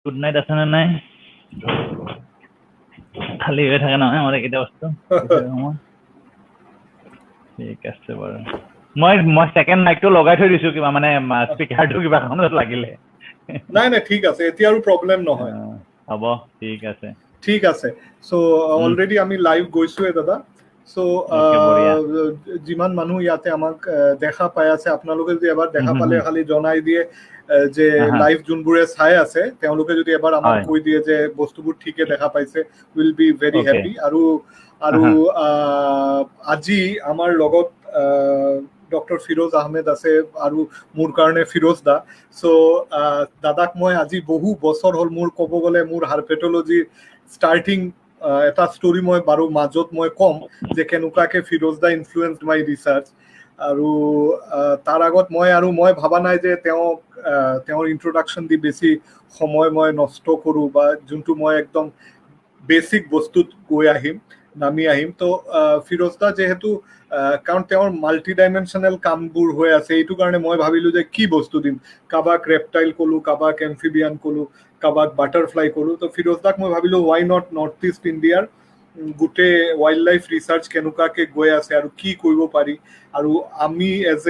Good night আছে নে নাই খালি হৈ থাকে নহয় আমাৰ এইকেইটা বস্তু ঠিক আছে বাৰু মই সেকেন্ড মাইকটো লগাই থৈ দিছো কিবা মানে স্পিকাৰটো কিবা কামত লাগিলে নাই নাই ঠিক আছে এতিয়া আৰু প্ৰব্লেম নহয় হ'ব ঠিক আছে ঠিক আছে সো অলৰেডি আমি লাইভ গৈছোৱে দাদা সো যিমান মানুহ ইয়াতে আমাক দেখা পাই আছে আপোনালোকে যদি এবাৰ দেখা পালে খালি জনাই দিয়ে যে লাইভ যোনবোৰে চাই আছে তেওঁলোকে যদি এবাৰ আমাক কৈ দিয়ে যে বস্তুবোৰ ঠিকে দেখা পাইছে উইল বি ভেৰি হ্যাপি আৰু আজি আমাৰ লগত ডক্টৰ ফিৰোজ আহমেদ আছে আৰু মোৰ কাৰণে ফিৰোজ দা সো দাদাক মই আজি বহু বছৰ হ'ল মোৰ ক'ব গ'লে মোৰ হাৰ্পেটলজি ষ্টাৰ্টিং এটা ষ্টৰি মই বাৰু মাজত মই কম যে কেনেকুৱাকে ফিৰোজ দা ইনফ্লুৱেঞ্চড মাই ৰিচাৰ্চ আৰু তাৰ আগত মই ভাবা নাই যে তেওঁৰ ইন্ট্ৰডাকশ্যন দি বেছি সময় মই নষ্ট কৰোঁ বা যোনটো মই একদম বেছিক বস্তুত গৈ আহিম নামি আহিম তো ফিৰোজ দা যেহেতু কাৰণ তেওঁৰ মাল্টি ডাইমেনশ্যনেল কামবোৰ হৈ আছে এইটো কাৰণে মই ভাবিলোঁ যে কি বস্তু দিম কাবাক ৰেপটাইল ক'লোঁ কাবাক এমফিবিয়ান ক'লোঁ কাবাক বাটাৰফ্লাই ক'লোঁ তো ফিৰোজ দাক মই ভাবিলোঁ ৱাই নট নৰ্থ ইষ্ট ইণ্ডিয়াৰ গোটেই ৱাইল্ড লাইফ ৰিচাৰ্চ কেনেকুৱাকে গৈ আছে আৰু কি কৰিব পাৰি আৰু আমি as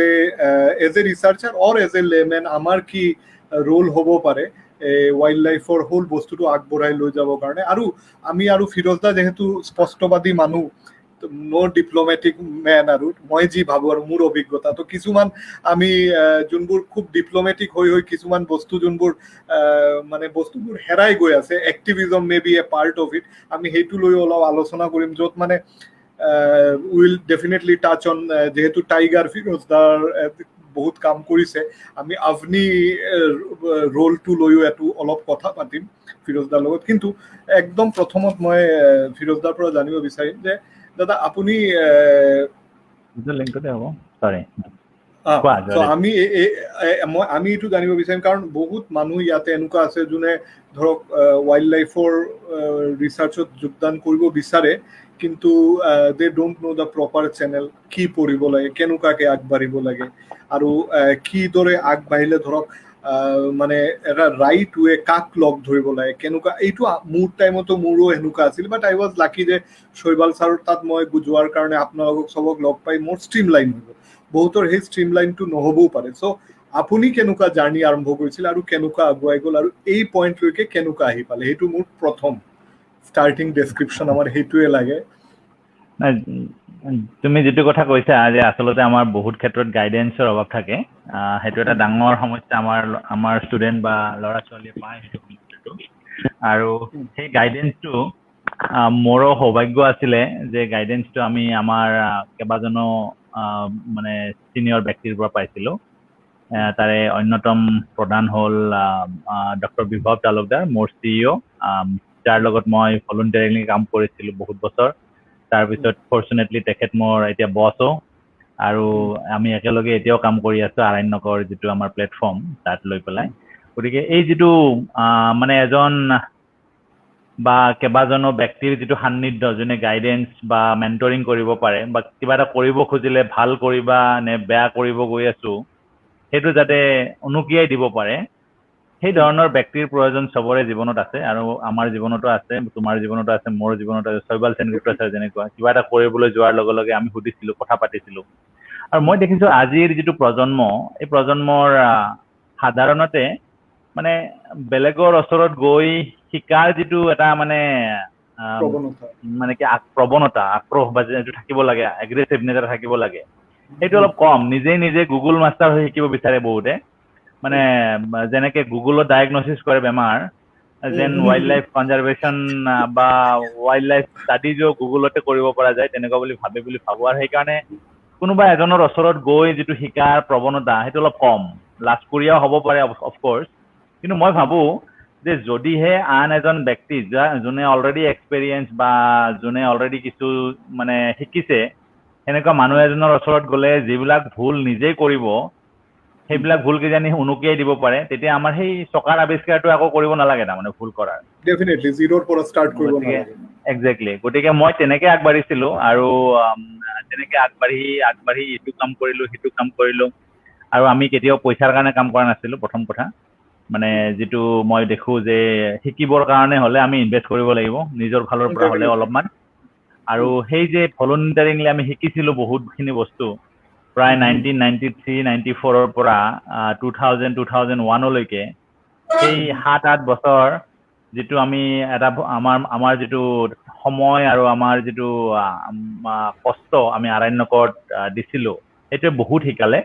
a ৰিচাৰ্চাৰ or as a লেমেন আমাৰ কি ৰোল হ'ব পাৰে ৱাইল্ড লাইফৰ হোল বস্তুটো আগবঢ়াই লৈ যাবৰ কাৰণে আৰু আমি আৰু ফিৰোজ দা যেহেতু স্পষ্টবাদী মানুহ নো ডিপ্ল'মেটিক মেন আৰু মই যি ভাবোঁ আৰু মোৰ অভিজ্ঞতা তো কিছুমান আমি যোনবোৰ খুব ডিপ্ল'মেটিক হৈ কিছুমান বস্তু যোনবোৰ মানে বস্তুবোৰ হেৰাই গৈ আছে activism may be a part of it আমি সেইটো লৈ অলপ আলোচনা কৰিম য'ত মানে উইল ডেফিনেটলি টাচ অন যেহেতু টাইগাৰ ফিৰোজ দাৰ বহুত কাম কৰিছে আমি আভনি ৰোলটো লৈও এইটো অলপ কথা পাতিম ফিৰোজ দাৰ লগত কিন্তু একদম প্ৰথমত মই ফিৰোজ দাৰ পৰা জানিব বিচাৰিম যে দাদা আপুনি আমি এইটো জানিব বিচাৰিম কাৰণ বহুত মানুহ ইয়াতে এনেকুৱা আছে যোনে ধৰক ৱাইল্ড লাইফৰ ৰিচাৰ্চত যোগদান কৰিব বিচাৰে কিন্তু they don't know the proper channel কি পঢ়িব লাগে কেনেকুৱাকে আগবাঢ়িব লাগে আৰু কিদৰে আগবাঢ়িলে ধৰক মানে এটা ৰাইট ৱে কাক লগ ধৰিব লাগে কেনেকুৱা এইটো মোৰ টাইমতো মোৰো সেনেকুৱা আছিল বাট আই ৱাজ লাকি যে শৈবাল ছাৰৰ তাত মই যোৱাৰ কাৰণে আপোনালোকক চবক লগ পাই মোৰ ষ্ট্ৰীম লাইন হৈ গ'ল বহুতৰ সেই ষ্ট্ৰীম লাইনটো নহ'বও পাৰে চ' আপুনি কেনেকুৱা জাৰ্ণি আৰম্ভ কৰিছিল আৰু কেনেকুৱা আগুৱাই গ'ল আৰু এই পইণ্টলৈকে কেনেকুৱা আহি পালে সেইটো মোৰ প্ৰথম ষ্টাৰ্টিং ডেছক্ৰিপশ্যন আমাৰ সেইটোৱে লাগে তুমি যিটো কথা কৈছা যে আচলতে আমাৰ বহুত ক্ষেত্ৰত গাইডেন্সৰ অভাৱ থাকে সেইটো এটা ডাঙৰ সমস্যা আমাৰ ষ্টুডেণ্ট বা ল'ৰা ছোৱালীয়ে পায় সেইটো আৰু সেই গাইডেন্সটো মোৰো সৌভাগ্য আছিলে যে গাইডেন্সটো আমি আমাৰ কেইবাজনো মানে ছিনিয়ৰ ব্যক্তিৰ পৰা পাইছিলোঁ তাৰে অন্যতম প্ৰধান হ'ল ডক্টৰ বিভৱ তালুকদাৰ মোৰ CEO যাৰ লগত মই ভলুণ্টিয়াৰিলি কাম কৰিছিলোঁ বহুত বছৰ তাৰপিছত ফৰ্চুনেটলি তেখেত মোৰ এতিয়া বছো আৰু আমি একেলগে এতিয়াও কাম কৰি আছোঁ আৰণ্যকৰ যিটো আমাৰ প্লেটফৰ্ম তাত লৈ পেলাই গতিকে এই যিটো মানে এজন বা কেইবাজনো ব্যক্তিৰ যিটো সান্নিধ্য যোনে গাইডেন্স বা মেণ্টৰিং কৰিব পাৰে বা কিবা এটা কৰিব খুজিলে ভাল কৰিবা নে বেয়া কৰিব গৈ আছোঁ সেইটো যাতে উনুকিয়াই দিব পাৰে সেই ধৰণৰ ব্যক্তিৰ প্ৰয়োজন চবৰে জীৱনত আছে আৰু আমাৰ জীৱনতো আছে তোমাৰ জীৱনতো আছে মোৰ জীৱনতো আছে শৈবাল সেনগুপ্তা ছাৰ যেনেকুৱা কিবা এটা কৰিবলৈ যোৱাৰ লগে লগে আমি সুধিছিলোঁ কথা পাতিছিলোঁ আৰু মই দেখিছোঁ আজিৰ যিটো প্ৰজন্ম এই প্ৰজন্মৰ সাধাৰণতে মানে বেলেগৰ ওচৰত গৈ শিকাৰ যিটো এটা মানে কি প্ৰৱণতা আক্ৰোশ বা যিটো থাকিব লাগে এগ্ৰেছিভনেছ এটা থাকিব লাগে সেইটো অলপ কম নিজে গুগল মাষ্টাৰ হৈ শিকিব বিচাৰে বহুতে মানে যেনেকে গুগলত ডায়েগনচিছ কৰে বেমাৰ যেন ৱাইল্ড লাইফ কনজাৰভেশ্যন বা ৱাইল্ড লাইফ ষ্টাডিজো গুগলতে কৰিব পৰা যায় তেনেকুৱা বুলি ভাবোঁ আৰু সেইকাৰণে কোনোবা এজনৰ ওচৰত গৈ যিটো শিকাৰ প্ৰৱণতা সেইটো অলপ কম লাজকুৰীয়াও হ'ব পাৰে অফক'ৰ্চ কিন্তু মই ভাবোঁ যে যদিহে আন এজন ব্যক্তি যোনে অলৰেডি এক্সপেৰিয়েঞ্চ বা যোনে অলৰেডি কিছু মানে শিকিছে সেনেকুৱা মানুহ এজনৰ ওচৰত গ'লে যিবিলাক ভুল নিজেই কৰিব সেইবিলাক ভুল কিজানি উনুকিয়াই দিব পাৰে তেতিয়া আমাৰ সেই চকাৰ আৱিষ্কাৰটো আকৌ কৰিব নালাগে তাৰমানে ভুল কৰাৰ ডেফিনেটলি জিৰ'ৰ পৰা ষ্টাৰ্ট কৰিব নালাগে একজেক্টলি গতিকে মই তেনেকে আগবাঢ়িছিলোঁ আৰু তেনেকে আগবাঢ়ি এইটো কাম কৰিলোঁ সেইটো কাম কৰিলোঁ আৰু আমি কেতিয়াও পইচাৰ কাৰণে কাম কৰা নাছিলোঁ প্ৰথম কথা মানে যিটো মই দেখো যে শিকিবৰ কাৰণে হলে আমি ইনভেষ্ট কৰিব লাগিব নিজৰ ফালৰ পৰা হলে অলপমান আৰু সেই যে ভলুণ্টাৰিংলি আমি শিকিছিলো বহুতখিনি বস্তু প্ৰায় 1993-94 পৰা 2000-2001 লৈকে সেই 7-8 বছৰ যিটো আমি এটা আমাৰ যিটো সময় আৰু আমাৰ যিটো কষ্ট আমি আৰণ্যকত দিছিলো সেইটো বহুত শিকালে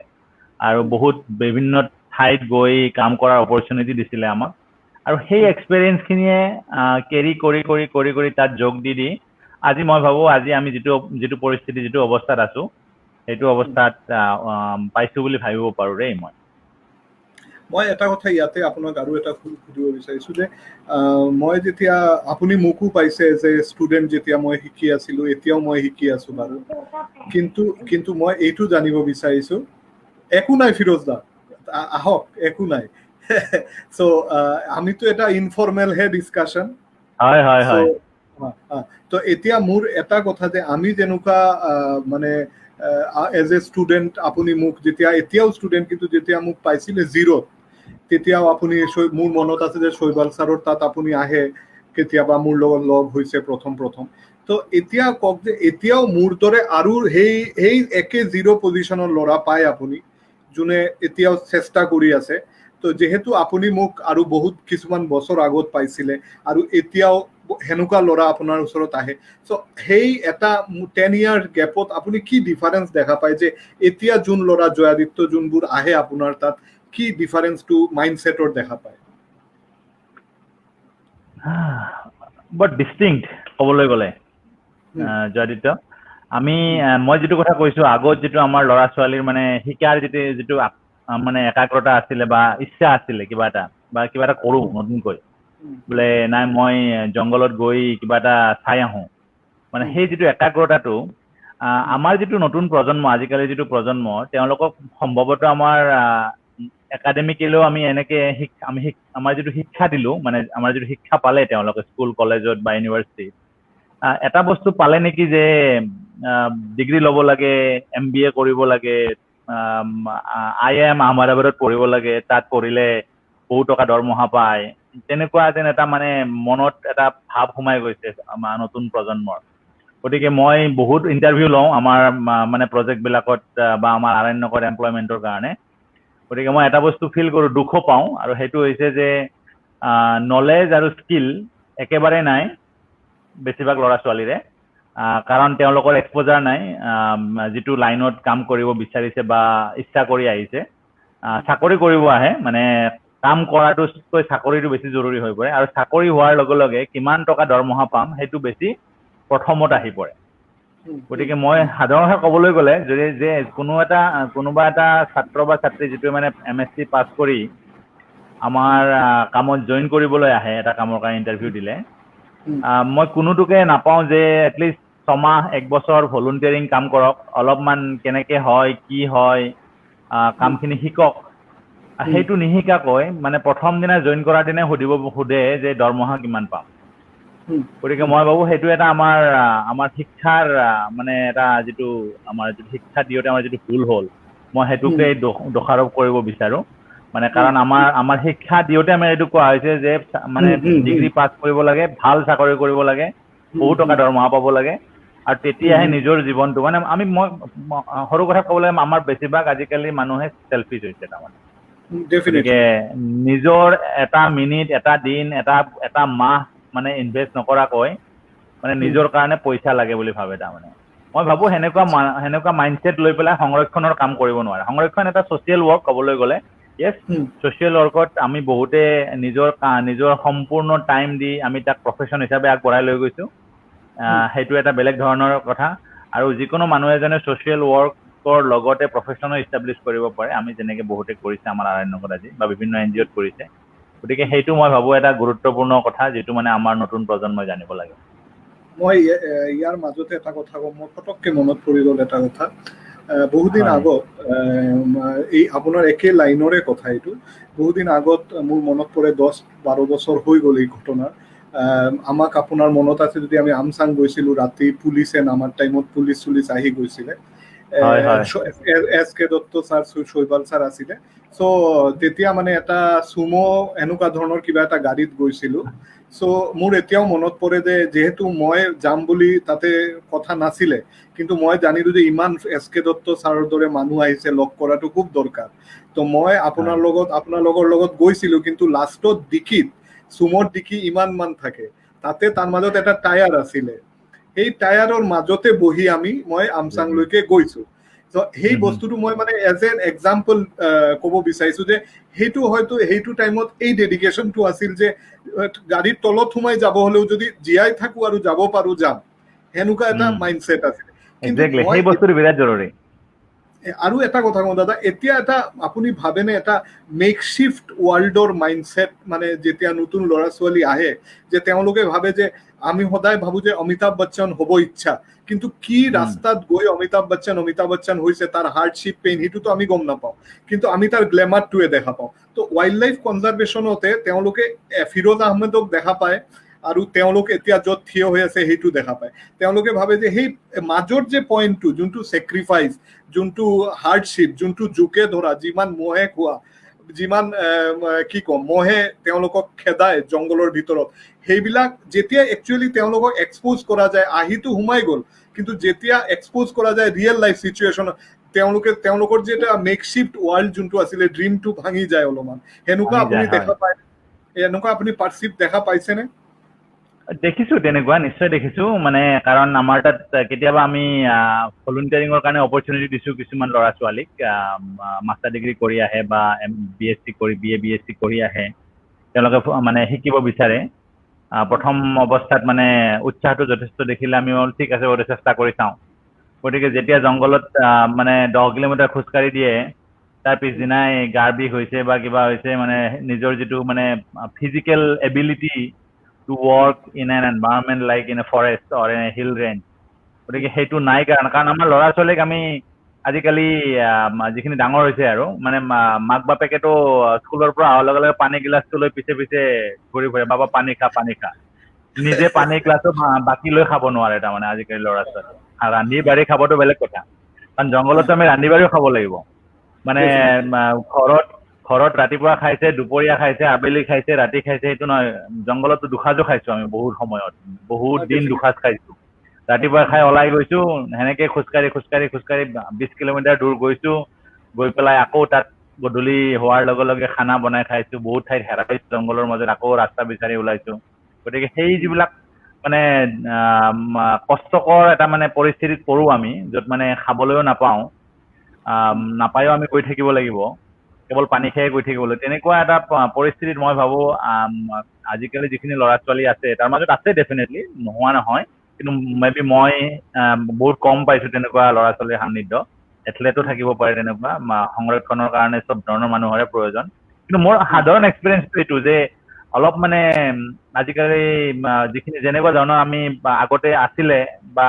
আৰু বহুত বিভিন্ন ঠাইত গৈ কাম কৰাৰ অপৰচুনিটি দিছিলে আমাক আৰু সেই এক্সপেৰিয়েন্স খিনিয়ে কেৰি কৰি তাত যোগ দি আজি মই ভাবো আজি আমি যিটো পৰিস্থিতি যিটো অৱস্থাত আছো সেইটো অৱস্থাত পাইছো বুলি ভাবিব পাৰো ৰে মই এটা কথা ইয়াতে আপোনাক আৰু এটা সুধিব বিচাৰিছো যে মই যেতিয়া আপুনি মোকো পাইছে যে ষ্টুডেণ্ট যেতিয়া মই শিকি আছিলো এতিয়াও মই শিকি আছো বাৰু কিন্তু মই এইটো জানিব বিচাৰিছো একো নাই ফিৰোজ দা আহক একো নাই সো আমিতো এটা ইনফৰ্মেল হে ডিছকাশ্যন হয় তো এতিয়া মোৰ এটা কথা যে আমি যেনেকুৱা মানে এজ এ ষ্টুডেণ্ট আপুনি মোক যেতিয়া এতিয়াও ষ্টুডেণ্ট কিন্তু যেতিয়া মোক পাইছিলে জিৰ'ত তেতিয়াও আপুনি মোৰ মনত আছে যে শৈবাল ছাৰৰ তাত আপুনি আহে কেতিয়াবা মোৰ লগত লগ হৈছে প্ৰথম তো এতিয়া কওক যে এতিয়াও মোৰ দৰে আৰু সেই একে জিৰ' পজিশ্যনৰ ল'ৰা পায় আপুনি যোনে এতিয়াও চেষ্টা কৰি আছে তো যেহেতু আপুনি মোক আৰু বহুত কিছুমান বছৰ আগত পাইছিলে আৰু এতিয়াও হেনেকুৱা ল'ৰা আপোনাৰ ওচৰত আহে সো সেই এটা 10 ইয়াৰ গেপত আপুনি কি ডিফাৰেন্স দেখা পায় যে এতিয়া যোন ল'ৰা জয়াদিত্য যোনবোৰ আহে আপোনাৰ তাত কি ডিফাৰেন্সটো মাইণ্ডছেটৰ দেখা পায় বাট ডিষ্টিংক্ট ক'বলৈ গ'লে জয়াদিত্য মই যিটো কথা কৈছো আগত যিটো আমাৰ ল'ৰা ছোৱালীৰ মানে শিকাৰ যিটো মানে একাগ্ৰতা আছিলে বা ইচ্ছা আছিলে কিবা এটা কৰো নতুনকৈ বোলে নাই মই জংগলত গৈ কিবা এটা চাই আহো মানে সেই যিটো একাগ্ৰতাটো আমাৰ যিটো নতুন প্ৰজন্ম আজিকালি যিটো প্ৰজন্ম তেওঁলোকক সম্ভৱতঃ আমাৰ একাডেমিকেলিও আমি এনেকে আমাৰ যিটো শিক্ষা দিলো মানে আমাৰ যিটো শিক্ষা পালে তেওঁলোকে স্কুল কলেজত বা ইউনিভাৰ্চিটিত এটা বস্তু পালে নেকি যে ডিগ্ৰী ল'ব লাগে MBA কৰিব লাগে IIM আহমেদাবাদত পঢ়িব লাগে তাত পঢ়িলে বহুত টকা দৰমহা পায় তেনেকুৱা যেন এটা মানে মনত এটা ভাৱ সোমাই গৈছে আমাৰ নতুন প্ৰজন্মৰ গতিকে মই বহুত ইণ্টাৰভিউ লওঁ আমাৰ মানে প্ৰজেক্টবিলাকত বা আমাৰ আৰণ্যকত এমপ্লয়মেণ্টৰ কাৰণে গতিকে মই এটা বস্তু ফিল কৰো দুখো পাওঁ আৰু সেইটো হৈছে যে নলেজ আৰু স্কিল একেবাৰে নাই বেছিভাগ ল'ৰা ছোৱালীৰে কাৰণ তেওঁলোকৰ এক্সপ'জাৰ নাই যিটো লাইনত কাম কৰিব বিচাৰিছে বা ইচ্ছা কৰি আহিছে চাকৰি কৰিব আহে মানে কাম কৰাটোতকৈ চাকৰিটো বেছি জৰুৰী হৈ পৰে আৰু চাকৰি হোৱাৰ লগে লগে কিমান টকা দৰমহা পাম সেইটো বেছি প্ৰথমত আহি পৰে গতিকে মই সাধাৰণতে ক'বলৈ গ'লে যে কোনোবা এটা ছাত্ৰ বা ছাত্ৰী যিটোৱে মানে MSc পাছ কৰি আমাৰ কামত জইন কৰিবলৈ আহে এটা কামৰ কাৰণে ইণ্টাৰভিউ দিলে মই কোনোটোকে নাপাওঁ যে এটলিষ্ট 6 মাহ 1 বছৰ ভলুণ্টিয়াৰিং কাম কৰক অলপমান কেনেকে হয় কি হয় কামখিনি শিকক সেইটো নিশিকাকৈ মানে প্ৰথম দিনা জইন কৰাৰ দিনা সোধে যে দৰমহা কিমান পাম গতিকে মই ভাবো সেইটো এটা আমাৰ শিক্ষাৰ মানে এটা যিটো আমাৰ শিক্ষা দিওঁতে আমাৰ যিটো ভুল হ'ল মই সেইটোকে দোষাৰোপ কৰিব বিচাৰো মানে কাৰণ আমাৰ শিক্ষা দিওঁতে আমি এইটো কোৱা হৈছে যে মানে ডিগ্ৰী পাছ কৰিব লাগে ভাল চাকৰি কৰিব লাগে বহুত টকা দৰমহা পাব লাগে আৰু তেতিয়াহে নিজৰ জীৱনটো মানে মই সৰু কথা ক'বলৈ আমাৰ বেছিভাগ আজিকালি মানুহে চেলফিছ হৈছে তাৰমানে গতিকে নিজৰ এটা মিনিট এটা দিন এটা মাহ মানে ইনভেষ্ট নকৰাকৈ মানে নিজৰ কাৰণে পইচা লাগে বুলি ভাবে তাৰমানে মই ভাবো সেনেকুৱা মাইণ্ডছেট লৈ পেলাই সংৰক্ষণৰ কাম কৰিব নোৱাৰে সংৰক্ষণ এটা ছ'চিয়েল ৱৰ্ক ক'বলৈ গ'লে ইয়েছ ছ'চিয়েল ৱৰ্কত আমি বহুতে নিজৰ সম্পূৰ্ণ টাইম দি আমি তাক প্ৰফেশ্যন হিচাপে আগবঢ়াই লৈ গৈছো সেইটো এটা বেলেগ ধৰণৰ কথা আৰু যিকোনো মানুহ এজনে ছ'চিয়েল ৱৰ্কৰ লগতে প্ৰফেশ্যনো ইষ্টাব্লিছ কৰিব পাৰে আমি যেনেকে বহুতে কৰিছে আমাৰ আৰণ্যকত আজি বা বিভিন্ন NGOত কৰিছে গতিকে সেইটো মই ভাবো এটা গুৰুত্বপূৰ্ণ কথা যিটো মানে আমাৰ নতুন প্ৰজন্মই জানিব লাগে মই ইয়াৰ মাজতে এটা কথা কম মই ফটককে মনত পৰি গ'ল এটা কথা বহুদিন আগত এই আপোনাৰ একে লাইনৰে কথা এইটো বহুদিন আগত মোৰ মনত পৰে 10-12 বছৰ হৈ গ'ল এই ঘটনা আমাক আপোনাৰ মনত আছে যদি আমি আমচাং গৈছিলো ৰাতি পুলিচে নামাৰ টাইমত পুলিচ আহি গৈছিলে হয় হয় এছ কে দত্ত ছাৰ শৈবাল ছাৰ আছিলে চ' তেতিয়া মানে এটা চুমো এনেকুৱা ধৰণৰ কিবা এটা গাড়ীত গৈছিলো চ' মোৰ এতিয়াও মনত পৰে যে যিহেতু মই যাম বুলি তাতে কথা নাছিলে কিন্তু মই জানিলো যে ইমান এছ কে দত্ত ছাৰৰ দৰে মানুহ আহিছে লগ কৰাটো খুব দৰকাৰ তো মই আপোনালোকৰ লগত গৈছিলো কিন্তু লাষ্টত ডিকিত চুমৰ ডিকি ইমান মান থাকে তাতে তাৰ মাজত এটা টায়াৰ আছিলে সেই টায়াৰৰ মাজতে বহি মই আমচাংলৈকে গৈছো সেই বস্তুটো মই মানে এজ এন এক্সাম্পল ক'ব বিচাৰিছো যে সেইটো হয়তো সেইটো টাইমত এই ডেডিকেশ্যনটো আছিল যে গাড়ীৰ তলত সোমাই যাব হলেও যদি জীয়াই থাকো আৰু যাব পাৰো যাম সেনেকুৱা এটা মাইণ্ডছেট আছিল কিন্তু সেই বস্তুটো বিৰাট জৰুৰী আৰু এটা কথা কওঁ দাদা এতিয়া এটা আপুনি ভাবেনে এটা মেকশ্বিফ্ট ৱৰ্ল্ডৰ মাইণ্ডছেট মানে যেতিয়া নতুন ল'ৰা ছোৱালী আহে যে তেওঁলোকে ভাবে যে আমি সদায় ভাবো যে অমিতাভ বচ্চন হ'ব ইচ্ছা কিন্তু কি ৰাস্তাত গৈ অমিতাভ বচ্চন হৈছে তাৰ হাৰ্ডশ্বিপ পেইন সেইটোতো আমি গম নাপাওঁ কিন্তু আমি তাৰ গ্লেমাৰটোৱে দেখা পাওঁ তো ৱাইল্ড লাইফ কনজাৰভেশ্যনতে তেওঁলোকে ফিৰোজ আহমেদক দেখা পায় আৰু তেওঁলোক এতিয়া য'ত থিয় হৈ আছে সেইটো দেখা পায় তেওঁলোকে ভাবে যে সেই মাজৰ যে পইণ্টটো যোনটো চেক্ৰিফাইচ যোনটো হাৰ্ডশ্বিপ যোনটো জোকে ধৰা যিমান মহে খোৱা যিমান কি কম মহে তেওঁলোকক খেদায় জংঘলৰ ভিতৰত সেইবিলাক যেতিয়া একচুৱেলি তেওঁলোকক এক্সপ'জ কৰা যায় আহিটো সোমাই গ'ল কিন্তু যেতিয়া এক্সপ'জ কৰা যায় ৰিয়েল লাইফ চিচুৱেশ্যনত তেওঁলোকৰ যে এটা মেকশ্বিফ্ট ৱৰ্ল্ড যোনটো আছিলে ড্ৰিমটো ভাঙি যায় অলপমান সেনেকুৱা আপুনি দেখা পায় এনেকুৱা আপুনি পাৰ্চিভ দেখা পাইছেনে দেখিছো তেনেকুৱা নিশ্চয় দেখিছো মানে কাৰণ আমাৰ তাত কেতিয়াবা আমি ভলুণ্টিয়াৰিঙৰ কাৰণে অপৰচুনিটি দিছো কিছুমান ল'ৰা ছোৱালীক মাষ্টাৰ ডিগ্ৰী কৰি আহে বা BSc কৰি BSc কৰি আহে তেওঁলোকে মানে শিকিব বিচাৰে প্ৰথম অৱস্থাত মানে উৎসাহটো যথেষ্ট দেখিলে আমি ঠিক আছে ওটা চেষ্টা কৰি চাওঁ গতিকে যেতিয়া জংঘলত মানে 10 কিলোমিটাৰ খোজকাঢ়ি দিয়ে তাৰ পিছদিনাই গাৰ বিষ হৈছে বা কিবা হৈছে মানে নিজৰ যিটো মানে physical ability to work in an environment like in a forest or in a hill range গতিকে সেইটো নাই কাৰণ আমাৰ ল'ৰা ছোৱালীক আমি আজিকালি যিখিনি ডাঙৰ হৈছে আৰু মানে মাক বাপেকেতো স্কুলৰ পৰা অহাৰ লগে লগে পানী গিলাচটো লৈ পিছে পিছে ঘূৰি ফুৰে বাবা পানী খা নিজে পানী গ্লাছো বাকী লৈ খাব নোৱাৰে তাৰমানে আজিকালি ল'ৰা ছোৱালী ৰান্ধি বাঢ়ি খাবতো বেলেগ কথা কাৰণ জংঘলতো আমি ৰান্ধি বাঢ়িও খাব লাগিব মানে ঘৰত ৰাতিপুৱা খাইছে দুপৰীয়া খাইছে আবেলি খাইছে ৰাতি খাইছে সেইটো নহয় জংঘলতো দুসাঁজো খাইছো আমি বহুত সময়ত বহুত দিন দুসাঁজ খাইছো ৰাতিপুৱা খাই ওলাই গৈছো সেনেকে খোজকাঢ়ি 20 কিলোমিটাৰ দূৰ গৈছো গৈ পেলাই আকৌ তাত গধূলি হোৱাৰ লগে লগে খানা বনাই খাইছো বহুত ঠাইত হেৰাইছো জংঘলৰ মাজত আকৌ ৰাস্তা বিচাৰি ওলাইছো গতিকে সেই যিবিলাক মানে কষ্টকৰ এটা মানে পৰিস্থিতিত পৰো আমি য'ত মানে খাবলৈও নাপায়ো আমি গৈ থাকিব লাগিব কেৱল পানী খাই গৈ থাকিব লাগিব তেনেকুৱা এটা পৰিস্থিতিত মই ভাবো আজিকালি যিখিনি ল'ৰা ছোৱালী আছে তাৰ মাজত আছে ডেফিনেটলি নোহোৱা নহয় কিন্তু মেবি মই বহুত কম পাইছো তেনেকুৱা ল'ৰা ছোৱালীৰ সান্নিধ্য এথলেটো থাকিব পাৰে তেনেকুৱা সংৰক্ষণৰ কাৰণে চব ধৰণৰ মানুহৰে প্ৰয়োজন কিন্তু মোৰ সাধাৰণ এক্সপিৰিয়েঞ্চটো এইটো যে অলপ মানে আজিকালি যিখিনি যেনেকুৱা ধৰণৰ আমি আগতে আছিলে বা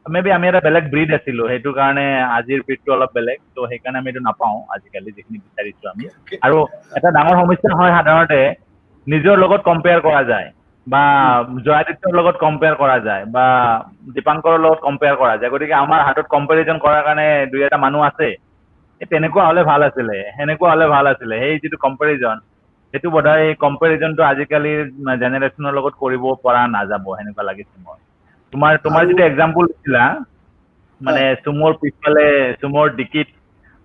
মেবি আমি এটা বেলেগ ব্ৰিড আছিলো সেইটো কাৰণে আজিৰ ব্ৰিডটো অলপ বেলেগ তো সেইকাৰণে আমি এইটো নাপাওঁ আজিকালি যিখিনি বিচাৰিছো আমি আৰু এটা ডাঙৰ সমস্যা হয় সাধাৰণতে নিজৰ লগত কম্পেয়াৰ কৰা যায় বা জয়াদিত্যৰ লগত কম্পেয়াৰ কৰা যায় বা দীপাংকৰৰ লগত কম্পেয়াৰ কৰা যায় গতিকে আমাৰ হাতত কম্পেৰিজন কৰাৰ কাৰণে দুই এটা মানুহ আছে তেনেকুৱা হলে ভাল আছিলে সেনেকুৱা হলে ভাল আছিলে সেই যিটো কম্পেৰিজন সেইটো বোধহয় কম্পেৰিজনটো আজিকালিৰ জেনেৰেশ্যনৰ লগত কৰিব পৰা নাযাব সেনেকুৱা লাগিছে মই তোমাৰ যিটো এক্সাম্পল দিছিলা মানে চুমৰ পিছফালে চুমৰ ডিকিত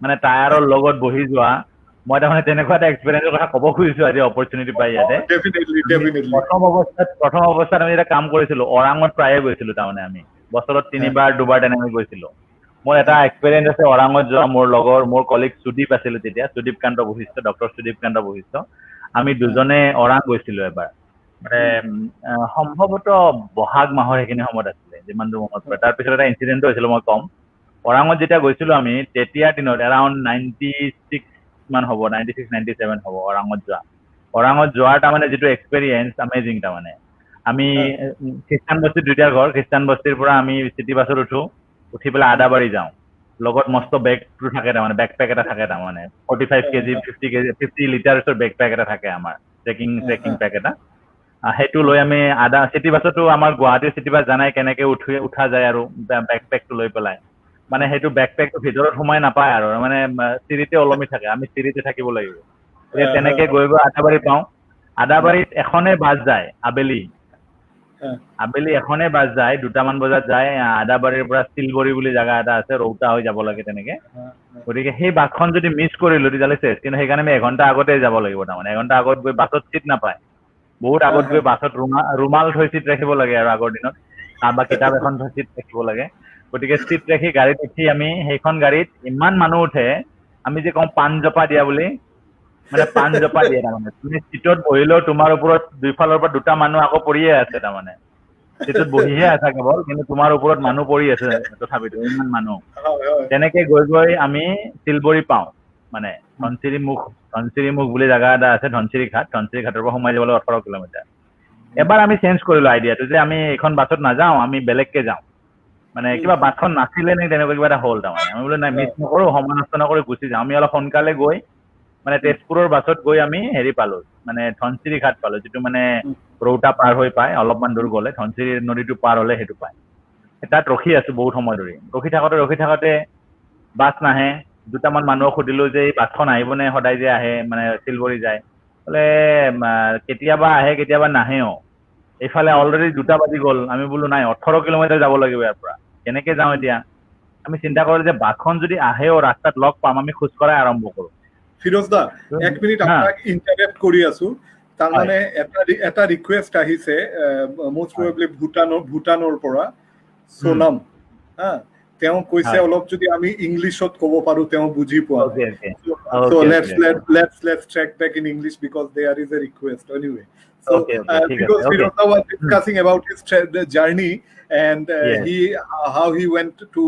মানে টায়াৰৰ লগত বহি যোৱা মই তাৰমানে তেনেকুৱা এটা এক্সপিৰিয়েঞ্চৰ কথা ক'ব খুজিছো আজি অপৰচুনিটি পাই ইয়াতে প্ৰথম অৱস্থাত আমি এটা কাম কৰিছিলো ওৰাঙত প্ৰায়ে গৈছিলো তাৰমানে আমি বছৰত 3-2 বাৰ তেনেকৈ গৈছিলো মোৰ এটা এক্সপিৰিয়েঞ্চ আছে ওৰাঙত যোৱা মোৰ কলিগ সুদীপ আছিলে তেতিয়া সুদীপকান্ত বৈশিষ্ট্য ডক্টৰ সুদীপকান্ত বৈশিষ্ট্য আমি দুজনে ওৰাং গৈছিলো এবাৰ মানে সম্ভৱতঃ বহাগ মাহৰ সেইখিনি সময়ত আছিলে যিমান দূৰ মনত পৰে তাৰপিছত এটা ইনচিডেণ্টো হৈছিল মই কম ওৰাঙত যেতিয়া গৈছিলো আমি তেতিয়াৰ দিনত এৰাউণ্ড 96 মান হ'ব 96-97 হ'ব ওৰাঙত যোৱাৰ তাৰমানে যিটো এক্সপিৰিয়েঞ্চ আমেজিং তাৰমানে আমি খ্ৰীষ্টান বস্তিত দুইটা ঘৰ খ্ৰীষ্টান বস্তিৰ পৰা আমি চিটি বাছত উঠি পেলাই আদাবাৰী যাওঁ লগত মস্ত বেগটো থাকে তাৰমানে বেকপেক এটা থাকে তাৰমানে 45 কেজি 50 লিটাৰছৰ বেকপেক এটা থাকে আমাৰ ট্ৰেকিং পেক এটা সেইটো লৈ আমি চিটি বাছতো আমাৰ গুৱাহাটীৰ চিটি বাছ জানাই কেনেকে উঠা যায় আৰু বেকপেকটো লৈ পেলাই মানে সেইটো বেকপেকটো ভিতৰত সোমাই নাপায় আৰু মানে চিৰিতে ওলমি থাকে, আমি চিৰিতে থাকিব লাগিব। তেনেকে গৈ গৈ আদাবাৰী পাওঁ। আদাবাৰীত এখনে বাছ যায় আবেলি, আবেলি এখনে বাছ যায়, 2টামান বজাত যায়। আদাবাৰীৰ পৰা চিলবৰী বুলি জাগা এটা আছে, ৰৌতা হৈ যাব লাগে তেনেকে। গতিকে সেই বাছখন যদি মিছ কৰিলো তেতিয়াহ'লে চেছ। কিন্তু সেইকাৰণে আমি এঘণ্টা আগতে যাব লাগিব, তাৰমানে এঘণ্টা আগত গৈ বাছত চিট নাপায়, বহুত আগত গৈ বাছত ৰুমাল থৈ চিট ৰাখিব লাগে আৰু আগৰ দিনত, বা কিতাপ এখন থৈ চিট ৰাখিব লাগে। গতিকে চিট ৰাখি গাড়ীত উঠি আমি সেইখন গাড়ীত ইমান মানুহ উঠে, আমি যে কওঁ পাণ জপা দিয়া বুলি, মানে পাণ জপা দিয়ে তাৰমানে। তুমি চিটত বহিলেও তোমাৰ ওপৰত দুইফালৰ পৰা 2টা মানুহ আকৌ পৰিয়ে আছে, তাৰমানে চিটত বহিহে আছা কেৱল, কিন্তু তোমাৰ ওপৰত মানুহ পৰি আছে তথাপিতো, ইমান মানুহ। তেনেকে গৈ গৈ আমি চিলবৰী পাওঁ, মানে ধনচিৰি মুখ বুলি জাগা এটা আছে, ধনচিৰি ঘাটৰ পৰা সোমাই যাবলৈ 18 কিলোমিটাৰ। এবাৰ আমি চেঞ্জ কৰিলো আইডিয়াটো, যে আমি এইখন বাছত নাযাওঁ, আমি বেলেগকে যাওঁ। মানে কিবা বাছখন নাছিলে নে তেনেকুৱা কিবা এটা হ'ল, তাৰমানে আমি বোলো নাই, মিছ নকৰো, সময় নষ্ট নকৰি গুচি যাওঁ। আমি অলপ সোনকালে গৈ মানে তেজপুৰৰ বাছত গৈ আমি হেৰি পালো, মানে ধনচিৰি ঘাট পালো, যিটো মানে ৰৌতা পাৰ হৈ পায়, অলপমান দূৰ গ'লে ধনচিৰি নদীটো পাৰ হলে সেইটো পায়। তাত ৰখি আছো বহুত সময় ধৰি, ৰখি থাকোতে বাছ নাহে। 2টামান মানুহক সুধিলো যে এই বাছখন আহিবনে, সদায় যে আহে মানে চিলবৰী যায়? বোলে কেতিয়াবা আহে, কেতিয়াবা নাহেও। এইফালে অলৰেডি 2টা বাজি গ'ল, আমি বোলো নাই 18 কিলোমিটাৰ যাব লাগিব ইয়াৰ পৰা, কেনেকে যাওঁ এতিয়া? আমি চিন্তা কৰিলো যে বাছখন যদি আহেও, ৰাস্তাত লগ পাম, আমি খোজকঢ়াই আৰম্ভ কৰো। ফিৰোজ দা, 1 মিনিট আপোনাক ইণ্টাৰেক্ট কৰি আছো। তাৰমানে এটা ৰিকুৱেষ্ট আহিছে, মোষ্ট প্ৰবেবলি ভূটানৰ পৰা, সোনাম। তেওঁ কৈছে অলপ যদি আমি ইংলিছত ক'ব পাৰো, তেওঁ বুজি পোৱা নাই। So let's check back in English because there is a request anyway. So because Firoza was discussing about his journey and how he went to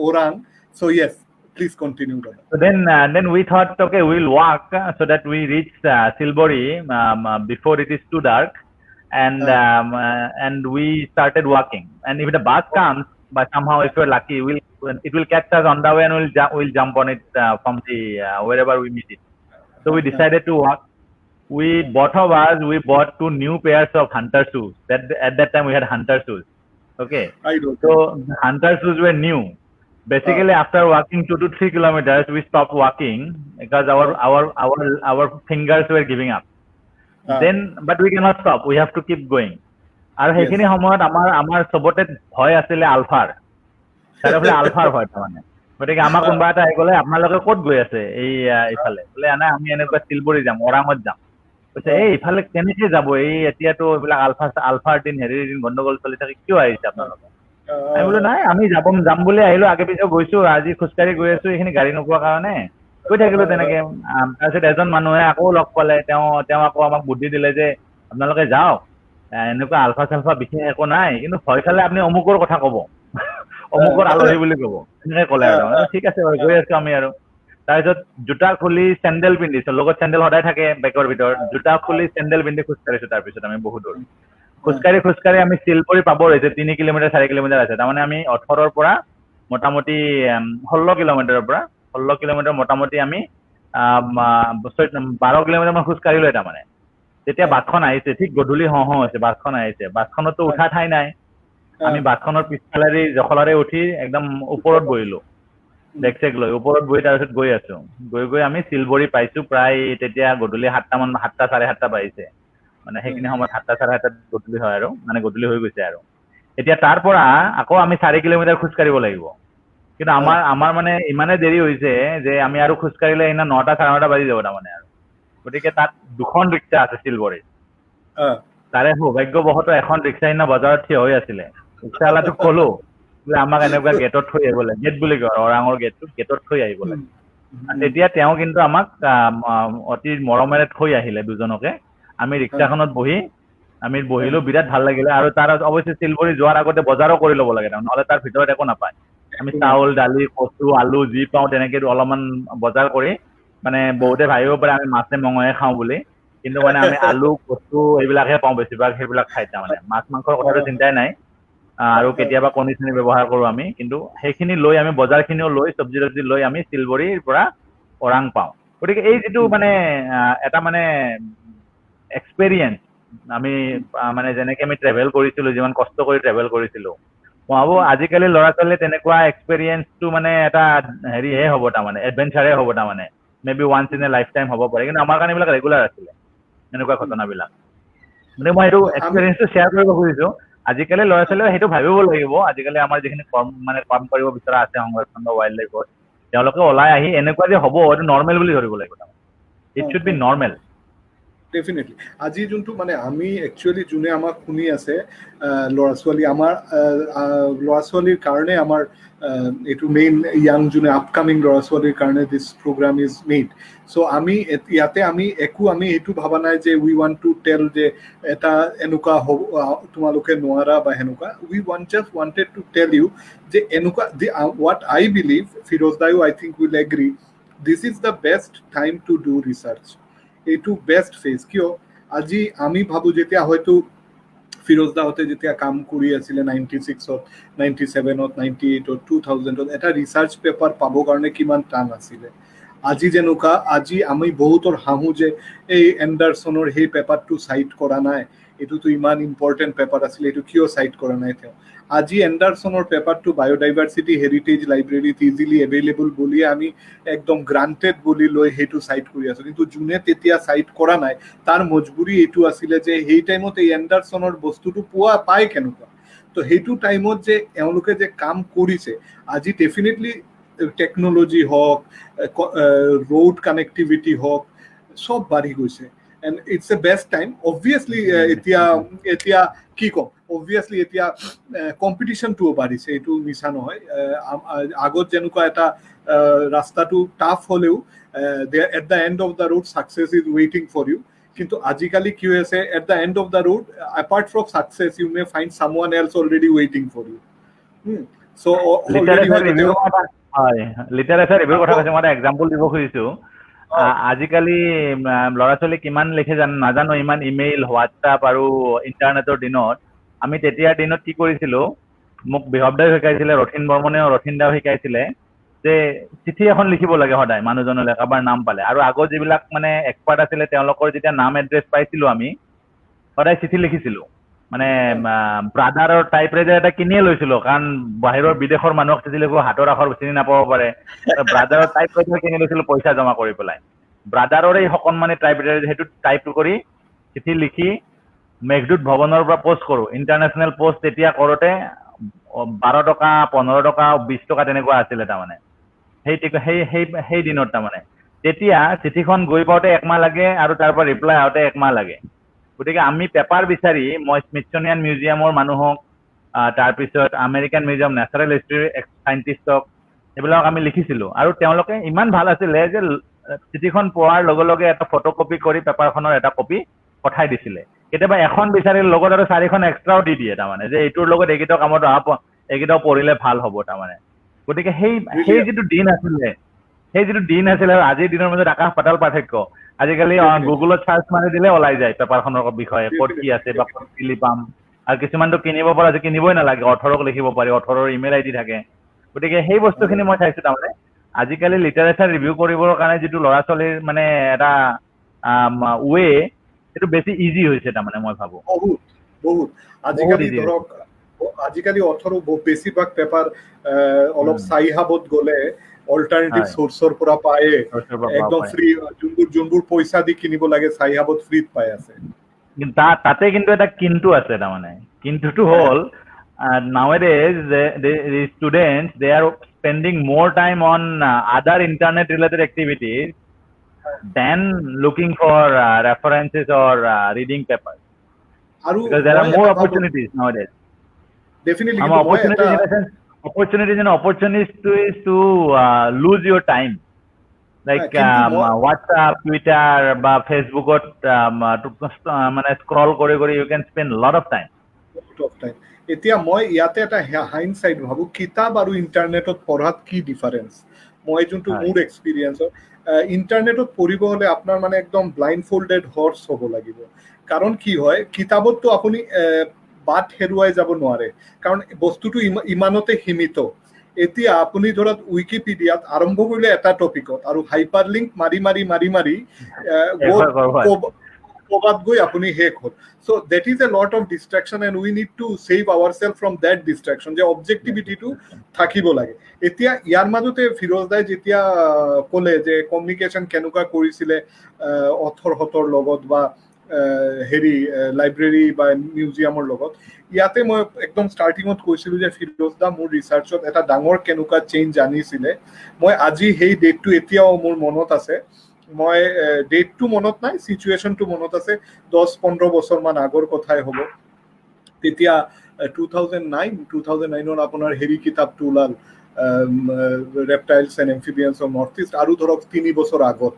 Orang. So yes, please continue. So then we thought, okay, we'll walk so that we reach Silbori before it is too dark, and we started walking. And if the bus comes, but somehow if we're lucky, it will catch us on the way, and we'll jump on it from the wherever we meet it. So we decided to walk. Both of us bought 2 new pairs of hunter shoes. At that time we had hunter shoes. Okay, so the hunter shoes were new. Basically, after walking 2 to 3 kilometers, we stopped walking because our fingers were giving up. But we cannot stop. We have to keep going. আৰু সেইখিনি সময়ত আমাৰ চবতে ভয় আছিলে আলফাৰ, চাৰিওফালে আলফাৰ ভয় তাৰমানে। গতিকে আমাক কোনোবা এটা আহি গ'লে, আপোনালোকে ক'ত গৈ আছে? এইফালে বোলে, নাই আমি এনেকুৱা চিলবৰী যাম, ওৰাঙত যাম। কৈছে এই ইফালে কেনেকে যাব, এই এতিয়াতো এইবিলাক আলফাৰ দিন, হেৰিৰ দিন, গণ্ডগোল চলি থাকে, কিয় আহিছে আপোনালোকে? আমি বোলো নাই, আমি যাম বুলি আহিলো, আগে পিছে গৈছো, আজি খোজকাঢ়ি গৈ আছো, এইখিনি গাড়ী নোপোৱা কাৰণে গৈ থাকিলো তেনেকে। তাৰপিছত এজন মানুহে আকৌ লগ পালে, তেওঁ আকৌ আমাক বুদ্ধি দিলে যে আপোনালোকে যাওক, এনেকুৱা আলফা চালফা বিশেষ একো নাই, কিন্তু ভয় খালে আপুনি অমুকৰ কথা কব, অমুকৰ আলহী বুলি কব, এনেকে ক'লে আৰু। ঠিক আছে বাৰু, গৈ আছো আমি আৰু। তাৰপিছত জোতা খুলি চেণ্ডেল পিন্ধিছো, লগত চেণ্ডেল সদায় থাকে বেগৰ ভিতৰত, জোতা খুলি চেণ্ডেল পিন্ধি খোজকাঢ়িছো। তাৰপিছত আমি বহুত দূৰ খোজকাঢ়ি আমি চিলবৰী পাব হৈছে, 3 কিলোমিটাৰ 4 কিলোমিটাৰ আছে। তাৰমানে আমি 18ৰ পৰা মোটামুটি 16 কিলোমিটাৰৰ পৰা 16 কিলোমিটাৰ মোটামুটি আমি 12 কিলোমিটাৰ মান খোজকাঢ়িলো। তাৰমানে যেতিয়া বাছখন আহিছে, ঠিক গধূলি হৈছে, বাছখন আহিছে, বাছখনতো উঠা ঠাই নাই। আমি বাছখনৰ পিছফালেদি জখলাৰে উঠি একদম ওপৰত বহিলো, বেগ চেগ লৈ ওপৰত বহি তাৰপিছত গৈ আছো। গৈ আমি চিলবৰী পাইছো প্ৰায় তেতিয়া গধূলি 7টা 7:30 বাজিছে। মানে সেইখিনি সময়ত 7টা 7:30 গধূলি হয় আৰু, মানে গধূলি হৈ গৈছে আৰু। এতিয়া তাৰ পৰা আকৌ আমি 4 কিলোমিটাৰ খোজকাঢ়িব লাগিব। কিন্তু আমাৰ মানে ইমানে দেৰি হৈছে যে আমি আৰু খোজকাঢ়িলে সেইদিনা 9টা 9:30 বাজি যাব তাৰমানে আৰু। গতিকে তাত 2খন ৰিক্সা আছে চিলবৰীত। তাৰে সৌভাগ্যবশতঃ এখন ৰিক্সা সেইদিনা বজাৰত থিয় হৈ আছিলে। ৰিক্সাৱালাটোক ক'লো যে আমাক এনেকুৱা গেটত থৈ আহিব লাগে, গেট বুলি কয়, ওৰাঙৰ গেটত থৈ আহিব লাগে। তেতিয়া তেওঁ কিন্তু আমাক অতি মৰমেৰে থৈ আহিলে দুজনকে। আমি ৰিক্সাখনত আমি বহিলো, বিৰাট ভাল লাগিলে। আৰু তাৰ অৱশ্যে চিলবৰী যোৱাৰ আগতে বজাৰো কৰি ল'ব লাগে, নহ'লে তাৰ ভিতৰত একো নাপায়। আমি চাউল, দালি, কচু, আলু যি পাওঁ তেনেকে অলপমান বজাৰ কৰি, মানে বহুতে ভাবিব পাৰে আমি মাছে মঙহে খাওঁ বুলি, কিন্তু মানে আমি আলু, কচু এইবিলাকহে পাওঁ বেছিভাগ, সেইবিলাক খাই। তাৰমানে মাছ মাংসৰ কথাটো চিন্তাই নাই, আৰু কেতিয়াবা কণী চণী ব্যৱহাৰ কৰো আমি। কিন্তু সেইখিনি লৈ আমি বজাৰখিনিও লৈ, চব্জি তব্জি লৈ আমি চিলবৰীৰ পৰা ওৰাং পাওঁ। গতিকে এই যিটো মানে এটা মানে এক্সপেৰিয়েঞ্চ, আমি মানে যেনেকে আমি ট্ৰেভেল কৰিছিলো, যিমান কষ্ট কৰি ট্ৰেভেল কৰিছিলো, মই ভাবো আজিকালি ল'ৰা ছোৱালী তেনেকুৱা এক্সপেৰিয়েঞ্চটো মানে এটা হেৰিহে হ'ব তাৰমানে এডভেঞ্চাৰে হ'ব তাৰমানে may be once in A life time হ'ব পাৰে কিন্তু আমাৰ কাৰণে এইবিলাক ৰেগুলাৰ আছিলে এনেকুৱা ঘটনাবিলাক গতিকে মই এইটো আমি এক্সপেৰিয়েঞ্চটো শ্বেয়াৰ কৰিব খুজিছো আজিকালি ল'ৰা ছোৱালীয়ে সেইটো ভাবিব লাগিব আজিকালি আমাৰ যিখিনি কাম কৰিব বিচৰা আছে সংৰক্ষণ বা ৱাইল্ড লাইফত তেওঁলোকে ওলাই আহি এনেকুৱা যে হ'ব এইটো নৰ্মেল বুলি ধৰিব লাগিব it should be normal definitely আজি যোনটো মানে আমি একচুৱেলি যোনে আমাক শুনি আছে ল'ৰা ছোৱালী আমাৰ ল'ৰা ছোৱালীৰ কাৰণে আমাৰ এইটো মেইন ইয়াং যোনে আপকামিং ল'ৰা ছোৱালীৰ কাৰণে দিছ প্ৰগ্ৰাম ইজ মেড চ' আমি ইয়াতে আমি এইটো ভবা নাই যে উই ৱান্ট টু টেল যে এটা এনেকুৱা হ'ব তোমালোকে নোৱাৰা বা সেনেকুৱা we just wanted to tell you যে এনেকুৱা হোৱাট আই বিলিভ ফিৰোজ দায়ো I think will agree this is the best time to do research এইটো বেষ্ট ফেজ কিয় আজি আমি ভাবো যেতিয়া হয়তো ফিৰোজ দাহঁতে যেতিয়া কাম কৰি আছিলে 96ত 97ত 98ত 2000ত এটা ৰিচাৰ্চ পেপাৰ পাবৰ কাৰণে কিমান টান আছিলে আজি যেনেকুৱা আজি আমি বহুতৰ হাঁহো যে এই এণ্ডাৰছনৰ সেই পেপাৰটো চাইট কৰা নাই এইটোতো ইমান ইম্পৰ্টেণ্ট পেপাৰ আছিলে এইটো কিয় চাইট কৰা নাই তেওঁ আজি এণ্ডাৰছনৰ পেপাৰটো বায়'ডাইভাৰ্চিটি হেৰিটেজ লাইব্ৰেৰীত ইজিলি এভেইলেবল বুলি আমি একদম গ্ৰান্টেড বুলি লৈ সেইটো চাইট কৰি আছো কিন্তু যোনে তেতিয়া চাইট কৰা নাই তাৰ মজবুৰি এইটো আছিলে যে সেই টাইমত এই এণ্ডাৰছনৰ বস্তুটো পায় কেনেকুৱা তো সেইটো টাইমত যে এওঁলোকে যে কাম কৰিছে আজি ডেফিনেটলি টেকন'লজি হওক ৰোড কানেক্টিভিটি হওক চব বাঢ়ি গৈছে and it's a best time obviously এতিয়া কি ক'ম অবভিয়াছলি এতিয়া কম্পিটিশ্যনটোও বাঢ়িছে এইটো মিছা নহয় আগত যেনেকুৱা এটা ৰাস্তাটো টাফ হ'লেও at the end of the road success is ৱেইটিং ফৰ ইউ কিন্তু আজিকালি কি হৈ আছে at the end of the road apart from success you may find someone else already ৱেইটিং ফৰ ইউ চ' অলৰেডি হয়তো তেওঁ লিটাৰেচাৰ ৰিভিউৰ কথা কৈছে মই এটা এক্সাম্পল দিব খুজিছো আজিকালি ল'ৰা ছোৱালী কিমান লিখে নাজানো ইমান ইমেইল হোৱাটছআপ আৰু ইণ্টাৰনেটৰ দিনত আমি তেতিয়াৰ দিনত কি কৰিছিলো মোক বিহবদাই শিকাইছিলে ৰথিন বৰ্মনেও ৰথিন দাও শিকাইছিলে যে চিঠি এখন লিখিব লাগে সদায় মানুহজনলৈ কাৰোবাৰ নাম পালে আৰু আগত যিবিলাক মানে এক্সপাৰ্ট আছিলে তেওঁলোকৰ যেতিয়া নাম এড্ৰেছ পাইছিলো আমি সদায় চিঠি লিখিছিলো মানে ব্ৰাদাৰৰ টাইপৰাইটাৰ এটা কিনিয়ে লৈছিলো কাৰণ বাহিৰৰ বিদেশৰ মানুহক চিঠি লিখিব হাতৰ আখৰ চিনি নাপাব পাৰে ব্ৰাদাৰৰ টাইপৰাইটাৰ কিনি লৈছিলো পইচা জমা কৰি পেলাই ব্ৰাদাৰৰ এই সন্মানী টাইপৰাইটাৰ সেইটো টাইপ কৰি চিঠি লিখি মেঘদূত ভৱনৰ পৰা পোষ্ট কৰো ইণ্টাৰনেশ্যনেল পোষ্ট তেতিয়া কৰোতে 12 টকা 15 টকা 20 টকা তেনেকুৱা আছিলে তাৰমানে সেই দিনত তাৰমানে তেতিয়া চিঠিখন গৈ পাওঁতে একমাহ লাগে আৰু তাৰ পৰা ৰিপ্লাই আহোঁতে একমাহ লাগে গতিকে আমি পেপাৰ বিচাৰি মই স্মিথছনিয়ান মিউজিয়ামৰ মানুহক তাৰপিছত আমেৰিকান মিউজিয়াম নেচাৰেল হিষ্ট্ৰী চাইণ্টিষ্টক এইবিলাক আমি লিখিছিলোঁ আৰু তেওঁলোকে ইমান ভাল আছিলে যে চিঠিখন পোৱাৰ লগে লগে এটা ফটোকপি কৰি পেপাৰখনৰ এটা কপি পঠাই দিছিলে কেতিয়াবা এখন বিচাৰিলে লগত আৰু 4খন এক্সট্ৰাও দি দিয়ে তাৰমানে যে এইটোৰ লগত এইকেইটা কামত এইকেইটাও পঢ়িলে ভাল হ'ব তাৰমানে গতিকে সেই যিটো দিন আছিলে আৰু আজিৰ দিনৰ মাজত আকাশ পাতাল পাৰ্থক্য আজিকালি গুগলত চাৰ্চ মাৰি দিলে ওলাই যায় পেপাৰখনৰ বিষয়ে ক'ত কি আছে বা ক'ত কি পাম আৰু কিছুমানটো কিনিব পৰা যে কিনিবই নালাগে 18ক লিখিব পাৰি 18ৰ ইমেইল আইডি থাকে গতিকে সেই বস্তুখিনি মই চাইছোঁ তাৰমানে আজিকালি লিটাৰেচাৰ ৰিভিউ কৰিবৰ কাৰণে যিটো ল'ৰা ছোৱালীৰ মানে এটা ৱে সেইটো বেছি ইজি হৈছে তাৰমানে মই ভাবোঁ বহুত আজিকালি ধৰক আজিকালি 18 বেছিভাগ পেপাৰ অলপ চাইহাবত গ'লে অল্টাৰনেটিভ সোৰ্চৰ পৰা পায় একদম ফ্ৰী যোনবোৰ পইচা দি কিনিব লাগে চাইহাবত ফ্ৰীত পাই আছে তাতে কিন্তু এটা কিন্তু আছে তাৰমানে কিন্তুটো হ'ল nowadays the students they are spending more time on other internet related activities than looking for references or reading papers because there are more opportunities nowadays definitely opportunities to lose your time like WhatsApp, Twitter বা ফেচবুকত মানে scroll কৰি you can spend a lot of time এতিয়া মই ইয়াতে এটা হাইণ্ডচাইট ভাবো কিতাপ আৰু ইণ্টাৰনেটত পঢ়াত কি ডিফাৰেঞ্চ মই যোনটো মোৰ এক্সপিৰিয়েঞ্চত ইণ্টাৰনেটত পঢ়িব হ'লে আপোনাৰ মানে একদম ব্লাইণ্ড ফল্ডেড হৰ্চ হ'ব লাগিব কাৰণ কি হয় কিতাপততো আপুনি বাট হেৰুৱাই যাব নোৱাৰে কাৰণ বস্তুটো ইমানতে সীমিত এতিয়া আপুনি ধৰক উইকিপিডিয়াত আৰম্ভ কৰিলে এটা টপিকত আৰু হাইপাৰ লিংক মাৰি কবাত গৈ আপুনি শেষ হ'ল so that is a lot of distraction and we need to save ourselves from that distraction যে অবজেক্টিভিটিটো থাকিব লাগে এতিয়া ইয়াৰ মাজতে ফিৰোজ দাই যেতিয়া ক'লে যে কমিউনিকেশ্যন কেনেকুৱা কৰিছিলে অথৰহতৰ লগত বা হেৰি লাইব্ৰেৰী বা মিউজিয়ামৰ লগত ইয়াতে মই একদম ষ্টাৰ্টিঙত কৈছিলোঁ যে ফিৰোজ দা মোৰ ৰিচাৰ্চত এটা ডাঙৰ কেনেকুৱা চেঞ্জ আনিছিলে মই আজি সেই ডেটটো এতিয়াও মোৰ মনত আছে মই ডেটটো মনত নাই সিচুৱেশ্যনটো মনত আছে 10-15 বছৰমান আগৰ কথাই হ'ব তেতিয়া 2009 আপোনাৰ হেৰি কিতাপটো ওলাল reptiles and amphibians of northeast আৰু ধৰক 3 বছৰ আগত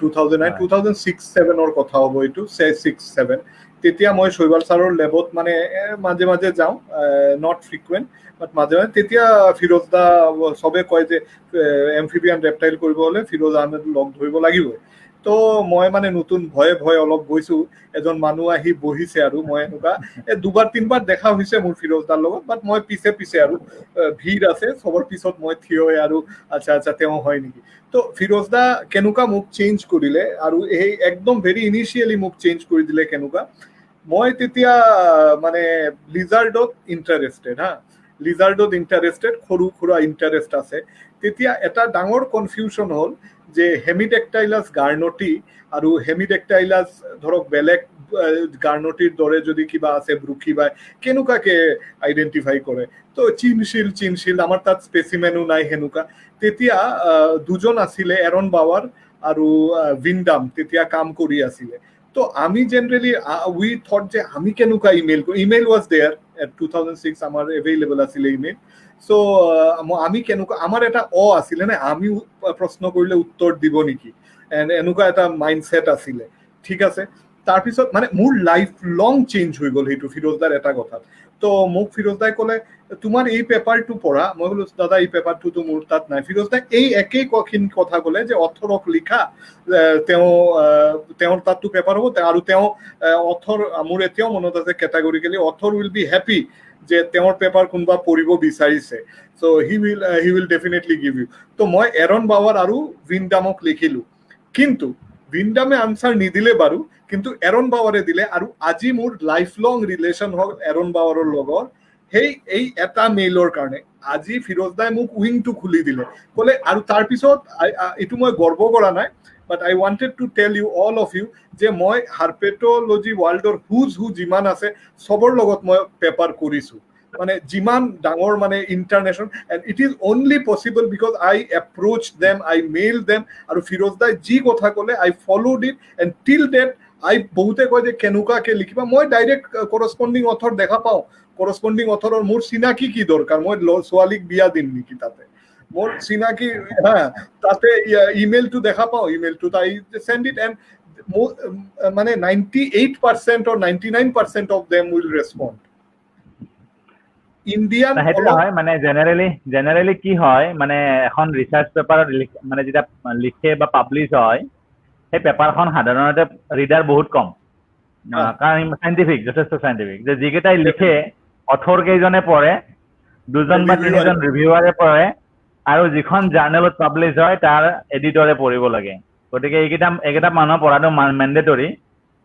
2006-07 কথা হ'ব এইটো 6-7 তেতিয়া মই শৈবাল ছাৰৰ লেবত মানে মাজে মাজে যাওঁ নট ফ্ৰিকুৱেণ্ট বাট মাজে মাজে তেতিয়া ফিৰোজ দা সবে কয় যে এমফিবিয়ান ৰেপটাইল কৰিব হ'লে ফিৰোজ আহমেদ লগ ধৰিব লাগিব তো মই মানে নতুন ভয়ে অলপ গৈছো এজন মানুহ আহি বহিছে আৰু মই এনেকুৱা দুবাৰ তিনবাৰ দেখা হৈছে মোৰ ফিৰোজ দাৰ লগত বাট মই পিছে আৰু ভিৰ আছে সবৰ পিছত মই থিয় হৈ আৰু আচ্ছা তেওঁ হয় নেকি তো ফিৰোজ দা কেনেকুৱা মোক চেঞ্জ কৰিলে আৰু এই একদম ভেৰি ইনিচিয়েলি মোক চেঞ্জ কৰি দিলে কেনেকুৱা মই তেতিয়া মানে লিজাৰ্ডত ইণ্টাৰেষ্টেড লিজাৰ্ডত ইণ্টাৰেষ্টেড সৰু সুৰা ইণ্টাৰেষ্ট আছে তেতিয়া এটা ডাঙৰ কনফিউজন হ'ল যে হেমিডেক্টাইলাছ গাৰ্নটি আৰু হেমিডেক্টাইলাছ ধৰক বেলেগ গাৰ্নটিৰ দৰে যদি কিবা আছে ব্ৰুখি বা কেনেকুৱাকে আইডেন্টিফাই কৰে তো চিনশিল আমাৰ তাত স্পেচিমেনো নাই সেনেকুৱা তেতিয়া দুজন আছিলে এৰন বাৱাৰ আৰু উইনডাম তেতিয়া কাম কৰি আছিলে তো আমি জেনাৰেলি উই থট যে আমি কেনেকুৱা ইমেইল ৱাজ দেয়াৰ 2006 আমাৰ এভেইলেবল আছিলে ইমেইল সো আমি কেনেকুৱা আমাৰ এটা আছিলে নে আমি প্ৰশ্ন কৰিলে উত্তৰ দিব নেকি এনেকুৱা এটা মাইণ্ডছেট আছিলে ঠিক আছে তাৰপিছত মানে মোৰ লাইফ লং চেঞ্জ হৈ গ'ল সেইটো ফিৰোজদাৰ এটা কথা তো মোক ফিৰোজদাই ক'লে তোমাৰ এই পেপাৰটো পঢ়া মই বোলো দাদা এই পেপাৰটোতো মোৰ তাত নাই ফিৰোজদাই এই একেই কথা ক'লে যে অথৰক লিখা তেওঁৰ তাততো পেপাৰ হ'ব আৰু তেওঁ অথৰ মোৰ এতিয়াও মনত আছে categorically author will be happy যে তেওঁৰ পেপাৰ কোনোবা পঢ়িব বিচাৰিছে so' he will definitely give you তো মই এৰন বাৱাৰ আৰু উইনডামক লিখিলো কিন্তু উইনডামে আনচাৰ নিদিলে বাৰু কিন্তু এৰন বাৱাৰে দিলে আৰু আজি মোৰ লাইফ লং ৰিলেশ্যন হ'ল এৰন বাৱাৰৰ লগত এই এটা মেইলৰ কাৰণে আজি ফিৰোজ দাই মোক উইংটো খুলি দিলে ক'লে আৰু তাৰপিছত এইটো মই গৰ্ব কৰা নাই but I wanted to tell you all of you যে মই হাৰ্পেটলজি ৱৰ্ল্ডৰ হুজ যিমান আছে সবৰ লগত মই পেপাৰ কৰিছো মানে যিমান ডাঙৰ মানে international and it is only possible because I approach them I mail them আৰু ফিৰোজ দাই যি কথা ক'লে আই ফলোড ইট এণ্ড টিল ডেট বহুতে কয় যে কেনেকুৱাকে লিখিবা মই ডাইৰেক্ট কৰস্পণ্ডিং অথৰ দেখা পাওঁ কৰস্পণ্ডিং অথৰৰ মোৰ চিনাকি কি দৰকাৰ মই ছোৱালীক বিয়া দিম নেকি তাতে মোৰ চিনাকি তাতে ইমেইলটো দেখা পাওঁ ইমেইলটোত আই চেণ্ড ইট এণ্ড মানে 98% or 99% of them will respond Indian হয় মানে জেনাৰেলি কি হয় মানে এখন ৰিচাৰ্চ পেপাৰত মানে যেতিয়া লিখে বা পাব্লিছ হয় সেই পেপাৰখন সাধাৰণতে ৰিডাৰ বহুত কম কাৰণ চাইণ্টিফিক যথেষ্ট চাইণ্টিফিক যে যিকেইটাই লিখে অথৰ কেইজনে পঢ়ে 2জন বা 3জন ৰিভিউৱাৰে পঢ়ে আৰু যিখন জাৰ্নেলত পাব্লিছ হয় তাৰ এডিটৰে পঢ়িব লাগে গতিকে এইকেইটা মানুহ পঢ়াটো মেণ্ডেটৰী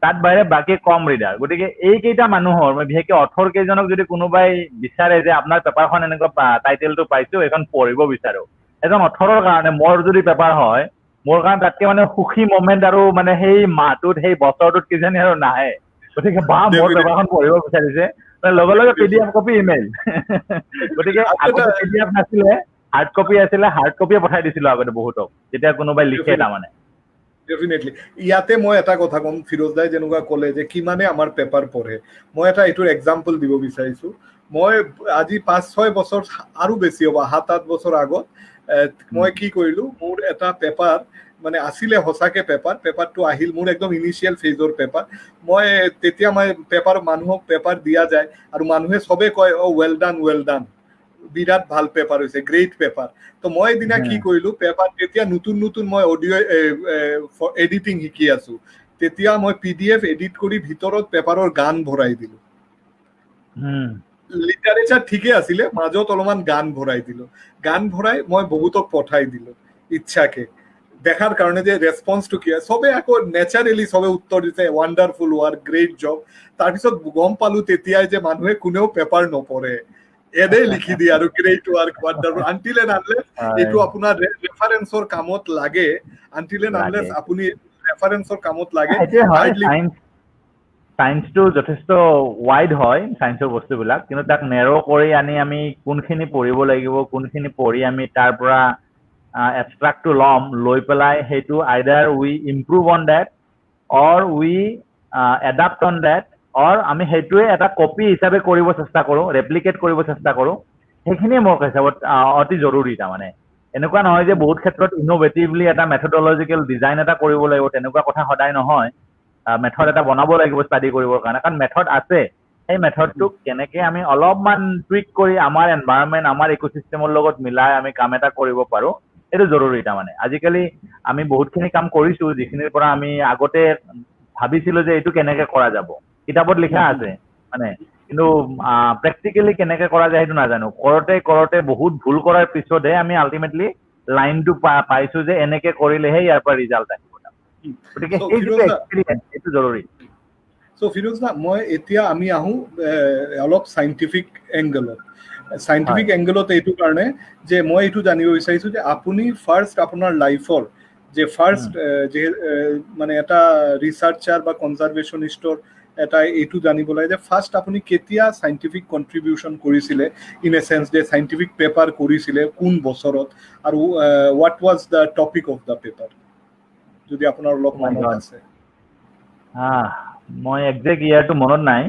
তাত বাহিৰে বাকী কম ৰিডাৰ গতিকে এইকেইটা মানুহৰ বিশেষকৈ অথৰ কেইজনক যদি কোনোবাই বিচাৰে যে আপোনাৰ পেপাৰখন এনেকুৱা টাইটেলটো পাইছো এইখন পঢ়িব বিচাৰো এজন অথৰৰ কাৰণে মোৰ যদি পেপাৰ হয় মোৰ কাৰণে তাতকে মানে সুখী মমেণ্ট আৰু মানে সেই মাহটোত সেই বছৰটোত কিজানি আৰু নাহে গতিকে মোৰ পেপাৰখন পঢ়িব বিচাৰিছে লগে PDF কপি ইমেইল গতিকে আগতে PDF নাছিলে হাৰ্ড কপি আছিলে হাৰ্ড কপিয়ে পঠাই দিছিলো আগতে বহুতক যেতিয়া কোনোবাই লিখে তাৰমানে ডেফিনেটলি ইয়াতে মই এটা কথা ক'ম ফিৰোজ দাই যেনেকুৱা ক'লে যে কিমানে আমাৰ পেপাৰ পঢ়ে মই এটা এইটোৰ এক্সাম্পল দিব বিচাৰিছো মই আজি 5-6 বছৰ আৰু বেছি হ'ব 7-8 বছৰ আগত মই কি কৰিলো মোৰ এটা পেপাৰ মানে আছিলে সঁচাকে পেপাৰটো আহিল মোৰ একদম ইনিচিয়েল ফেজৰ পেপাৰ মই তেতিয়া মই মানুহক পেপাৰ দিয়া যায় আৰু মানুহে সবে কয় ৱেল ডান বিৰাট ভাল পেপাৰ হৈছে গ্ৰেট পেপাৰ তো মই এদিনা কি কৰিলো পেপাৰ তেতিয়া নতুন মই অডিঅ' এডিটিং শিকি আছো তেতিয়া মই PDF এডিট কৰি ভিতৰত পেপাৰৰ গান ভৰাই দিলো লিটাৰেচাৰ ঠিকে আছিলে মাজত অলপমান গান ভৰাই দিলো গান ভৰাই মই বহুতক পঠাই দিলো ইচ্ছাকে দেখাৰ কাৰণে যে ৰেছপন্সটো কি হয় চবে আকৌ নেচাৰেলি চবে উত্তৰ দিছে ৱাণ্ডাৰফুল ৱাৰ্ক গ্ৰেট জব তাৰপিছত গম পালো তেতিয়াই যে মানুহে কোনেও পেপাৰ নপঢ়ে এনেই লিখি দিয়ে আৰু great work wonderful until and unless এইটো আপোনাৰ ৰেফাৰেন্সৰ কামত লাগে আনটিল এণ্ড আনলেছ আপুনি ৰেফাৰেন্সৰ কামত লাগে সেইটোৱে হয় হাৰ্ডলি সায়েন্সটো যথেষ্ট ওয়াইড হয় সায়েন্সৰ বস্তুবিলাক কিন্তু তাক নেৰো কৰি আনি আমি কোনখিনি পঢ়িব লাগিব কোনখিনি পঢ়ি আমি তাৰ পৰা এবষ্ট্ৰাক্টটো ল'ম লৈ পেলাই সেইটো either we improve on date or we adapt on date or আমি সেইটোৱে এটা কপি হিচাপে কৰিব চেষ্টা কৰোঁ ৰেপ্লিকেট কৰিব চেষ্টা কৰোঁ সেইখিনিয়ে মোৰ হিচাপত অতি জৰুৰী তাৰমানে এনেকুৱা নহয় যে বহুত ক্ষেত্ৰত ইনোভেটিভলি এটা মেথডলজিকেল ডিজাইন এটা কৰিব লাগিব তেনেকুৱা কথা সদায় নহয় মেথড এটা বনাব লাগিব ষ্টাডি কৰিবৰ কাৰণে কাৰণ মেথড আছে সেই মেথডটোক কেনেকৈ আমি অলপমান টুইক কৰি আমাৰ এনভাইৰনমেণ্ট আমাৰ ইক'চিষ্টেমৰ লগত মিলাই আমি কাম এটা কৰিব পাৰোঁ এইটো জৰুৰী তাৰমানে আজিকালি আমি বহুতখিনি কাম কৰিছোঁ যিখিনিৰ পৰা আমি আগতে ভাবিছিলোঁ যে এইটো কেনেকৈ কৰা যাব কিতাপত লিখা আছে মানে কিন্তু প্ৰেক্টিকেলি কেনেকৈ কৰা যায় সেইটো নাজানো কৰোঁতে বহুত ভুল কৰাৰ পিছতহে আমি আল্টিমেটলি লাইনটো পাইছোঁ যে এনেকৈ কৰিলেহে ইয়াৰ পৰা ৰিজাল্ট আহিব গতিকে সেই যিটো এক্সপিৰিয়েঞ্চ সেইটো জৰুৰী চ' ফিৰোজ দা মই এতিয়া আমি আহোঁ অলপ চাইণ্টিফিক এংগলত চাইণ্টিফিক এংগলত এইটো কাৰণে যে মই এইটো জানিব বিচাৰিছোঁ যে আপুনি ফাৰ্ষ্ট আপোনাৰ লাইফৰ যে ফাৰ্ষ্ট যে মানে এটা ৰিচাৰ্চাৰ বা কনজাৰভেশ্যনিষ্টৰ এটা এইটো জানিব লাগে যে ফাৰ্ষ্ট আপুনি কেতিয়া চাইণ্টিফিক কণ্ট্ৰিবিউশ্যন কৰিছিলে ইন এ চেন্স যে চাইণ্টিফিক পেপাৰ কৰিছিলে কোন বছৰত আৰু what was the topic of the paper যদি আপোনাৰ অলপ মনত আছে মই একজেক্ট ইয়াৰটো মনত নাই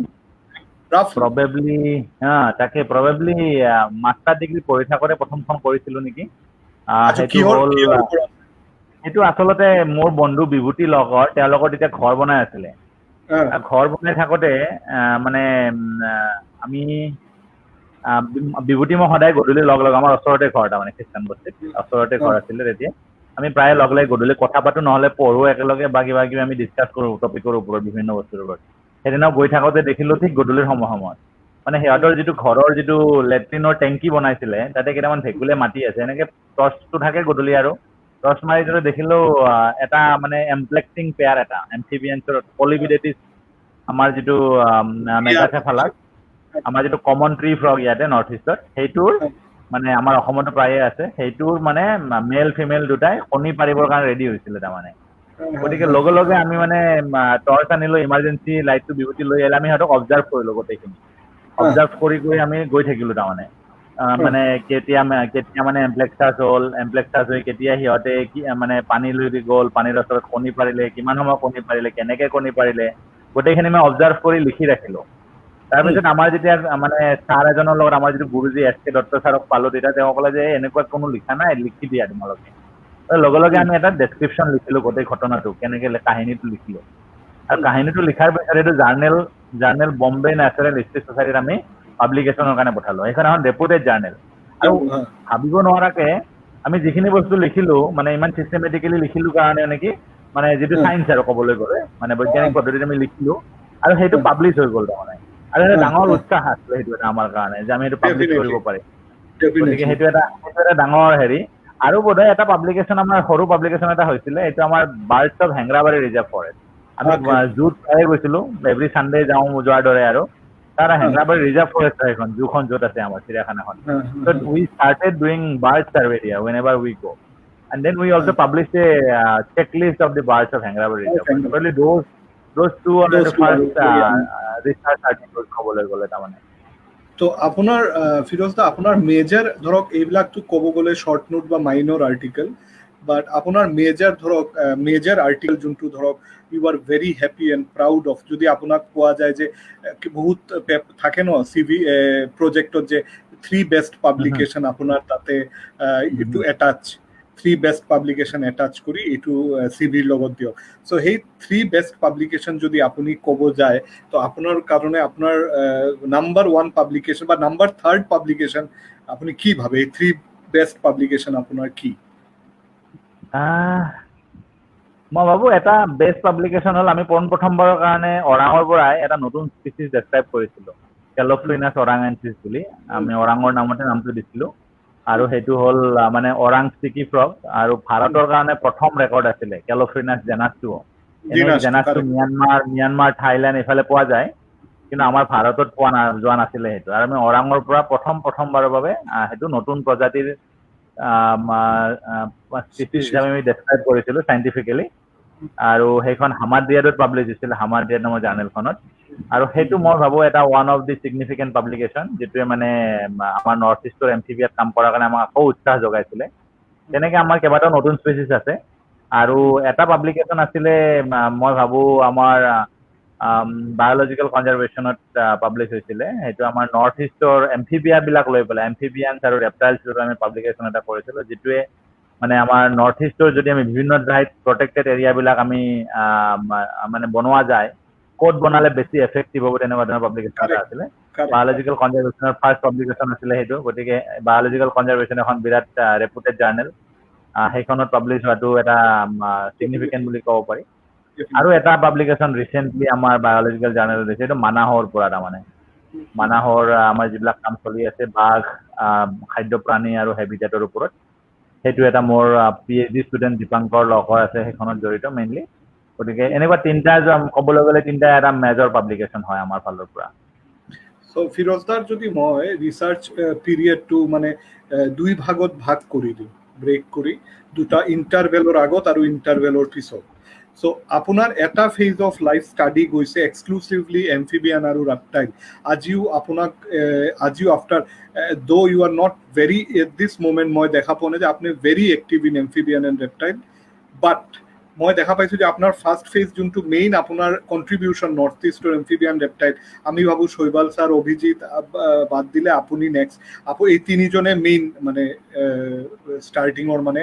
প্ৰবেবলি প্ৰবেবলি মাষ্টাৰ ডিগ্ৰী পঢ়ি থাকোঁতে প্ৰথমখন কৰিছিলোঁ নেকি সেইটো হ'ল সেইটো আচলতে মোৰ বন্ধু বিভূতি লগৰ তেওঁলোকৰ তেতিয়া ঘৰ বনাই আছিলে ঘৰ বনাই থাকোঁতে মানে আমি বিভূতি মই সদায় গধূলি লগ আমাৰ ওচৰতে ঘৰ তাৰমানে খ্ৰীষ্টান বস্তিত ওচৰতে ঘৰ আছিলে তেতিয়া আমি প্ৰায় লগ লাগি গধূলি কথা পাতো নহ'লে পঢ়োঁ একেলগে বা কিবা কিবি আমি ডিছকাছ কৰোঁ টপিকৰ ওপৰত বিভিন্ন বস্তুৰ ওপৰত সেইদিনা গৈ থাকোঁতে দেখিলোঁ ঠিক গধূলিৰ সময়ত মানে সিহঁতৰ যিটো ঘৰৰ যিটো লেট্ৰিনৰ টেংকি বনাইছিলে তাতে কেইটামান ভেকুলীয়ে মাতি আছে এনেকৈ টৰ্চটো থাকে গধূলি আৰু টৰ্চ মাৰি যদি দেখিলোঁ এটা মানে এমপ্লেক্সিং পেয়াৰ এটা এমফিবিয়ানছৰ পলিভিডেটিছ আমাৰ যিটো মেগাচেফালাছ আমাৰ যিটো কমন ট্ৰি ফ্ৰগ ইয়াতে নৰ্থ ইষ্টত সেইটোৰ মানে আমাৰ অসমতো প্ৰায়ে আছে সেইটোৰ মানে মেল ফিমেল দুটাই কণী পাৰিবৰ কাৰণে ৰেডি হৈছিলে তাৰমানে গতিকে লগে লগে আমি মানে টৰ্চ আনিলোঁ ইমাৰ্জেঞ্চি লাইটটো বিভূতি লৈ আহিলে আমি সিহঁতক অবজাৰ্ভ কৰিলোঁ গোটেইখিনি অবজাৰ্ভ কৰি আমি গৈ থাকিলোঁ তাৰমানে মানে কেতিয়া মানে এমপ্লেক্সাছ হ'ল এমপ্লেক্সাছ হৈ কেতিয়া সিহঁতে কি মানে পানী লৈ গ'ল পানীৰ ওচৰত কণী পাৰিলে কিমান সময় কণী পাৰিলে কেনেকৈ কণী পাৰিলে গোটেইখিনি মই অবজাৰ্ভ কৰি লিখি ৰাখিলোঁ তাৰপিছত আমাৰ যেতিয়া মানে ছাৰ এজনৰ লগত আমাৰ যিটো গুৰুজী এছ কে দত্ত ছাৰক পালোঁ তেতিয়া তেওঁ ক'লে যে এনেকুৱা কোনো লিখা নাই লিখি দিয়া তোমালোকে লগে লগে আমি এটা ডেছক্ৰিপশ্যন লিখিলোঁ গোটেই ঘটনাটো কেনেকৈ কাহিনীটো লিখিলোঁ আৰু কাহিনীটো লিখাৰ পিছত এইটো জাৰ্নেল বম্বে নেচাৰেল হিষ্ট্ৰী ছ'চাইটিত আমি পাব্লিকেশ্যনৰ কাৰণে পঠালোঁ সেইখন এখন ৰেপুটেড জাৰ্নেল আৰু ভাবিব নোৱাৰাকৈ আমি যিখিনি বস্তু লিখিলোঁ মানে ইমান ছিষ্টেমেটিকেলি লিখিলোঁ কাৰণে নেকি মানে যিটো ছায়েন্স আৰু ক'বলৈ গ'লে মানে বৈজ্ঞানিক পদ্ধতিত আমি লিখিলোঁ আৰু সেইটো পাব্লিছ হৈ গ'ল তাৰমানে আৰু এটা ডাঙৰ উৎসাহ আছিলে সেইটো এটা আমাৰ কাৰণে যে আমি সেইটো পাব্লিছ কৰিব পাৰিম গতিকে সেইটো এটা ডাঙৰ হেৰি আৰু বোধহয় এটা পাব্লিকেশ্যন আমাৰ সৰু পাব্লিকেশ্যন এটা হৈছিলে এইটো আমাৰ birds of Hengrabari reserve forest আমি জুত প্ৰায়ে গৈছিলোঁ এভৰি চানডে যাওঁ যোৱাৰ দৰে আৰু তাৰ হেংৰাবাৰী ৰিজাৰ্ভ ফৰেষ্ট হয় এখন জুখন য'ত আছে আমাৰ চিৰিয়াখানাখন ত' we started doing bird survey দিয়া whenever we go and then we also' publish a checklist of the birds of Hengrabari reserve those two are the first research articles ক'বলৈ গ'লে তাৰমানে তো আপোনাৰ ফিৰোজ দা আপোনাৰ মেজৰ ধৰক এইবিলাকতো ক'ব গ'লে শ্বৰ্ট নোট বা মাইনৰ আৰ্টিকেল বাট আপোনাৰ মেজৰ আৰ্টিকেল যোনটো ধৰক you are very happy and proud of যদি আপোনাক কোৱা যায় যে বহুত থাকে ন CV প্ৰজেক্টত যে 3 বেষ্ট পাব্লিকেশ্যন আপোনাৰ তাতে এইটো এটাচ 3 বেষ্ট পাব্লিকেশ্যন এটাচ কৰি এইটো CVৰ লগত দিয়ক চ' সেই 3 বেষ্ট পাব্লিকেশ্যন যদি আপুনি ক'ব যায় তো আপোনাৰ কাৰণে আপোনাৰ নাম্বাৰ 1 পাব্লিকেশ্যন বা নাম্বাৰ 3rd পাব্লিকেশ্যন আপুনি কি ভাবে এই 3 বেষ্ট পাব্লিকেশ্যন আপোনাৰ কি মই ভাবোঁ এটা বেষ্ট পাব্লিকেশ্যন হ'ল আমি প্ৰথমবাৰৰ কাৰণে ওৰাঙৰ পৰাই এটা নতুন স্পিচিছ ডেছক্ৰাইব কৰিছিলোঁ কেলফ্লুইনাছ ওৰাঙেনছিছ বুলি আমি ওৰাঙৰ নামতে নামটো দিছিলোঁ আৰু সেইটো হ'ল মানে ওৰাং ষ্টিকি ফ্ৰগ আৰু ভাৰতৰ কাৰণে প্ৰথম ৰেকৰ্ড আছিলে কেলফ্ৰিনাছ জেনাছটো। এনেই জেনাছটো ম্যানমাৰ থাইলেণ্ড এইফালে পোৱা যায়, কিন্তু আমাৰ ভাৰতত যোৱা নাছিলে সেইটো। আৰু আমি ওৰাঙৰ পৰা প্ৰথমবাৰৰ বাবে সেইটো নতুন প্ৰজাতিৰ স্পিচিছ হিচাপে আমি ডেছক্ৰাইব কৰিছিলোঁ চাইণ্টিফিকেলি। আৰু সেইখন হামাদ্ৰিয়াদত পাব্লিছ হৈছিল, হামাদ্ৰিয়াদ নামৰ জাৰ্নেলখনত। আৰু সেইটো মই ভাবোঁ এটা one of the significant publication, যিটোৱে মানে আমাৰ নৰ্থ ইষ্টৰ এমফিবিয়াত কাম কৰাৰ কাৰণে আমাক আকৌ উৎসাহ যোগাইছিলে। তেনেকৈ আমাৰ কেইবাটাও নতুন স্পেচিছ আছে। আৰু এটা পাব্লিকেশ্যন আছিলে মই ভাবোঁ আমাৰ বায়'লজিকেল কনজাৰ্ভেশ্যনত পাব্লিছ হৈছিলে। সেইটো আমাৰ নৰ্থ ইষ্টৰ এমফিবিয়াবিলাক লৈ পেলাই, এমফিবিয়ানছ আৰু ৰেপটাইলছ লৈ আমি পাব্লিকেশ্যন এটা কৰিছিলোঁ, যিটোৱে মানে আমাৰ নৰ্থ ইষ্টৰ যদি আমি বিভিন্ন ঠাইত প্ৰটেক্টেড এৰিয়াবিলাক আমি মানে বনোৱা যায়, ক'ত বনালে বেছি এফেক্টিভ হ'ব, তেনেকুৱা ধৰণৰ পাব্লিকেশ্যন এটা আছিলে। বায়'লজিকেল কনজাৰ্ভেশ্যনৰ ফাৰ্ষ্ট পাব্লিকেশ্যন আছিলে সেইটো। গতিকে বায়'লজিকেল কনজাৰ্ভেশ্যন এখন বিৰাট ৰেপুটেড জাৰ্নেল, সেইখনত পাব্লিছ হোৱাটো এটা ছিগনিফিকেণ্ট বুলি ক'ব পাৰি। আৰু এটা পাব্লিকেশ্যন ৰিচেণ্টলি আমাৰ বায়'লজিকেল জাৰ্নেলত দিছে, এইটো মানাহৰ পৰা। তাৰমানে মানাহৰ আমাৰ যিবিলাক কাম চলি আছে বাঘ, খাদ্য প্ৰাণী আৰু হেবিটেটৰ ওপৰত, সেইটো এটা মোৰ PhD ষ্টুডেণ্ট দীপাংকৰ লহকৰ আছে, সেইখনত জড়িত মেইনলি। গতিকে এনেকুৱা তিনিটা ক'বলৈ গ'লে তিনিটা এটা মেজৰ পাব্লিকেশ্যন হয় আমাৰ ফালৰ পৰা। চ' ফিৰোজদাৰ যদি মই ৰিচাৰ্চ পিৰিয়ডটো মানে দুই ভাগত ভাগ কৰি দিওঁ, ব্ৰেক কৰি, দুটা ইণ্টাৰভেলৰ আগত আৰু ইণ্টাৰভেলৰ পিছত। চ' আপোনাৰ এটা ফেজ অফ লাইফ ষ্টাডি গৈছে এক্সক্লুচিভলি এমফিবিয়ান আৰু ৰেপটাইল। আজিও after do U are not very at this moment, মই দেখা পোৱা নাই যে আপুনি very active in এমফিবিয়ান and reptile, বাট মই দেখা পাইছোঁ যে আপোনাৰ ফাৰ্ষ্ট ফেজ যোনটো মেইন আপোনাৰ কণ্ট্ৰিবিউশ্যন নৰ্থ ইষ্টৰ এমফিবিয়ান ৰেপটাইল, আমি ভাবোঁ শৈবাল ছাৰ, অভিজিত বাদ দিলে আপুনি নেক্সট, এই তিনিজনে মেইন মানে ষ্টাৰ্টিঙৰ মানে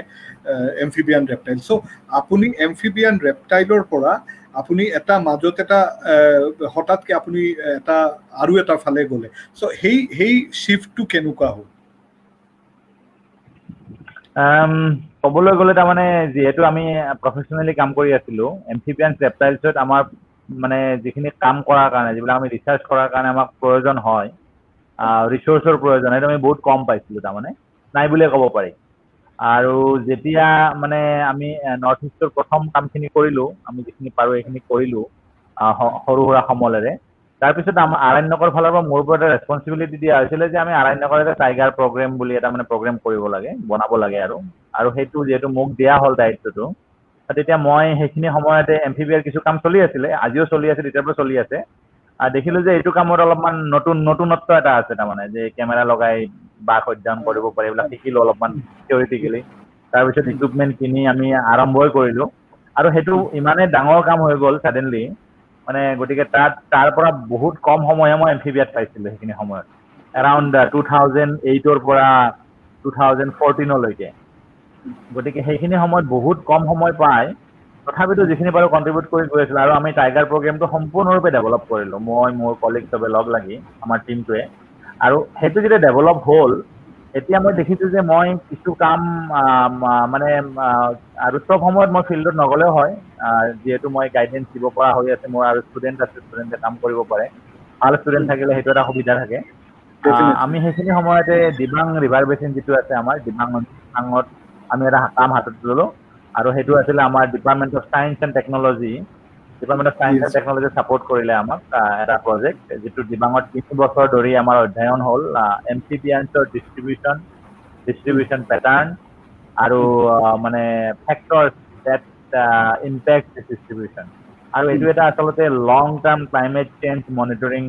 এমফিবিয়ান ৰেপটাইল। চ' আপুনি এমফিবিয়ান ৰেপটাইলৰ পৰা আপুনি এটা মাজত এটা হঠাৎকে আপুনি আৰু এটা ফালে গ'লে, চ' সেই শ্বিফ্টটো কেনেকুৱা হ'ল? ক'বলৈ গ'লে তাৰমানে যিহেতু আমি প্ৰফেচনেলি কাম কৰি আছিলোঁ, এমফিবিয়ানছ ৰেপটাইলছত আমাৰ মানে যিখিনি কাম কৰাৰ কাৰণে, যিবিলাক আমি ৰিচাৰ্চ কৰাৰ কাৰণে আমাক প্ৰয়োজন হয়, ৰিচোৰ্চৰ প্ৰয়োজন, সেইটো আমি বহুত কম পাইছিলোঁ, তাৰমানে নাই বুলিয়ে ক'ব পাৰি। আৰু যেতিয়া মানে আমি নৰ্থ ইষ্টৰ প্ৰথম কামখিনি কৰিলোঁ, আমি যিখিনি পাৰোঁ এইখিনি কৰিলোঁ সৰু সুৰা সমলেৰে। তাৰপিছত আমাৰ আৰণ্যকৰ ফালৰ পৰা মোৰ ওপৰত এটা ৰেছপনচিবিলিটি দিয়া হৈছিলে যে আমি আৰণ্যকৰ এটা টাইগাৰ প্ৰগ্ৰেম বুলি এটা মানে প্ৰগ্ৰেম কৰিব লাগে, বনাব লাগে। আৰু সেইটো যিহেতু মোক দিয়া হ'ল দায়িত্বটো, তেতিয়া মই সেইখিনি সময়তে এমফিবিয়াৰ কিছু কাম চলি আছিলে, আজিও চলি আছে, তেতিয়াৰ পৰা চলি আছে। দেখিলোঁ যে এইটো কামত অলপমান নতুনত্ব এটা আছে, তাৰমানে যে কেমেৰা লগাই বাঘ অধ্যয়ন কৰিব পাৰি, এইবিলাক শিকিলোঁ অলপমান থিয়ৰিটিকেলি। তাৰপিছত ইকুইপমেণ্ট কিনি আমি আৰম্ভই কৰিলোঁ। আৰু সেইটো ইমানেই ডাঙৰ কাম হৈ গ'ল ছাডেনলি, মানে গতিকে তাৰ পৰা বহুত কম সময়হে মই এমফিবিয়াত পাইছিলোঁ সেইখিনি সময়ত, এৰাউণ্ড 2008 পৰা 2014লৈকে। গতিকে সেইখিনি সময়ত বহুত কম সময় পাই তথাপিতো যিখিনি পাৰোঁ কণ্ট্ৰিবিউট কৰি গৈ আছিলোঁ। আৰু আমি টাইগাৰ প্ৰগ্ৰেমটো সম্পূৰ্ণৰূপে ডেভেলপ কৰিলোঁ, মই মোৰ কলিগ চবে লগ লাগি আমাৰ টিমটোৱে। আৰু সেইটো যেতিয়া ডেভেলপ হ'ল, এতিয়া মই দেখিছোঁ যে মই কিছু কাম মানে আৰু চব সময়ত মই ফিল্ডত নগ'লেও হয়, যিহেতু মই গাইডেঞ্চ দিব পৰা হৈ আছে, মোৰ আৰু ষ্টুডেণ্ট আছে, ষ্টুডেণ্টে কাম কৰিব পাৰে। ভাল ষ্টুডেণ্ট থাকিলে সেইটো এটা সুবিধা থাকে। আমি সেইখিনি সময়তে দিবাং ৰিভাৰ বেচিন যিটো আছে আমাৰ দিবাঙত আমি এটা কাম হাতত ল'লোঁ। আৰু সেইটো আছিলে আমাৰ department of science and technology. Department of science and technology support কৰিলে আমাক এটা প্ৰজেক্ট, যিটো দিবাঙত 3 বছৰ ধৰি আমাৰ অধ্যয়ন হ'ল এমফিবিয়ানছৰ ডিষ্ট্ৰিবিউশ্যন পেটাৰ্ণ আৰু মানে ফেক্টৰ্ছ ডেট ইম্পেক্ট ডিষ্ট্ৰিবিউশ্যন। আৰু এইটো এটা আচলতে long term climate change monitoring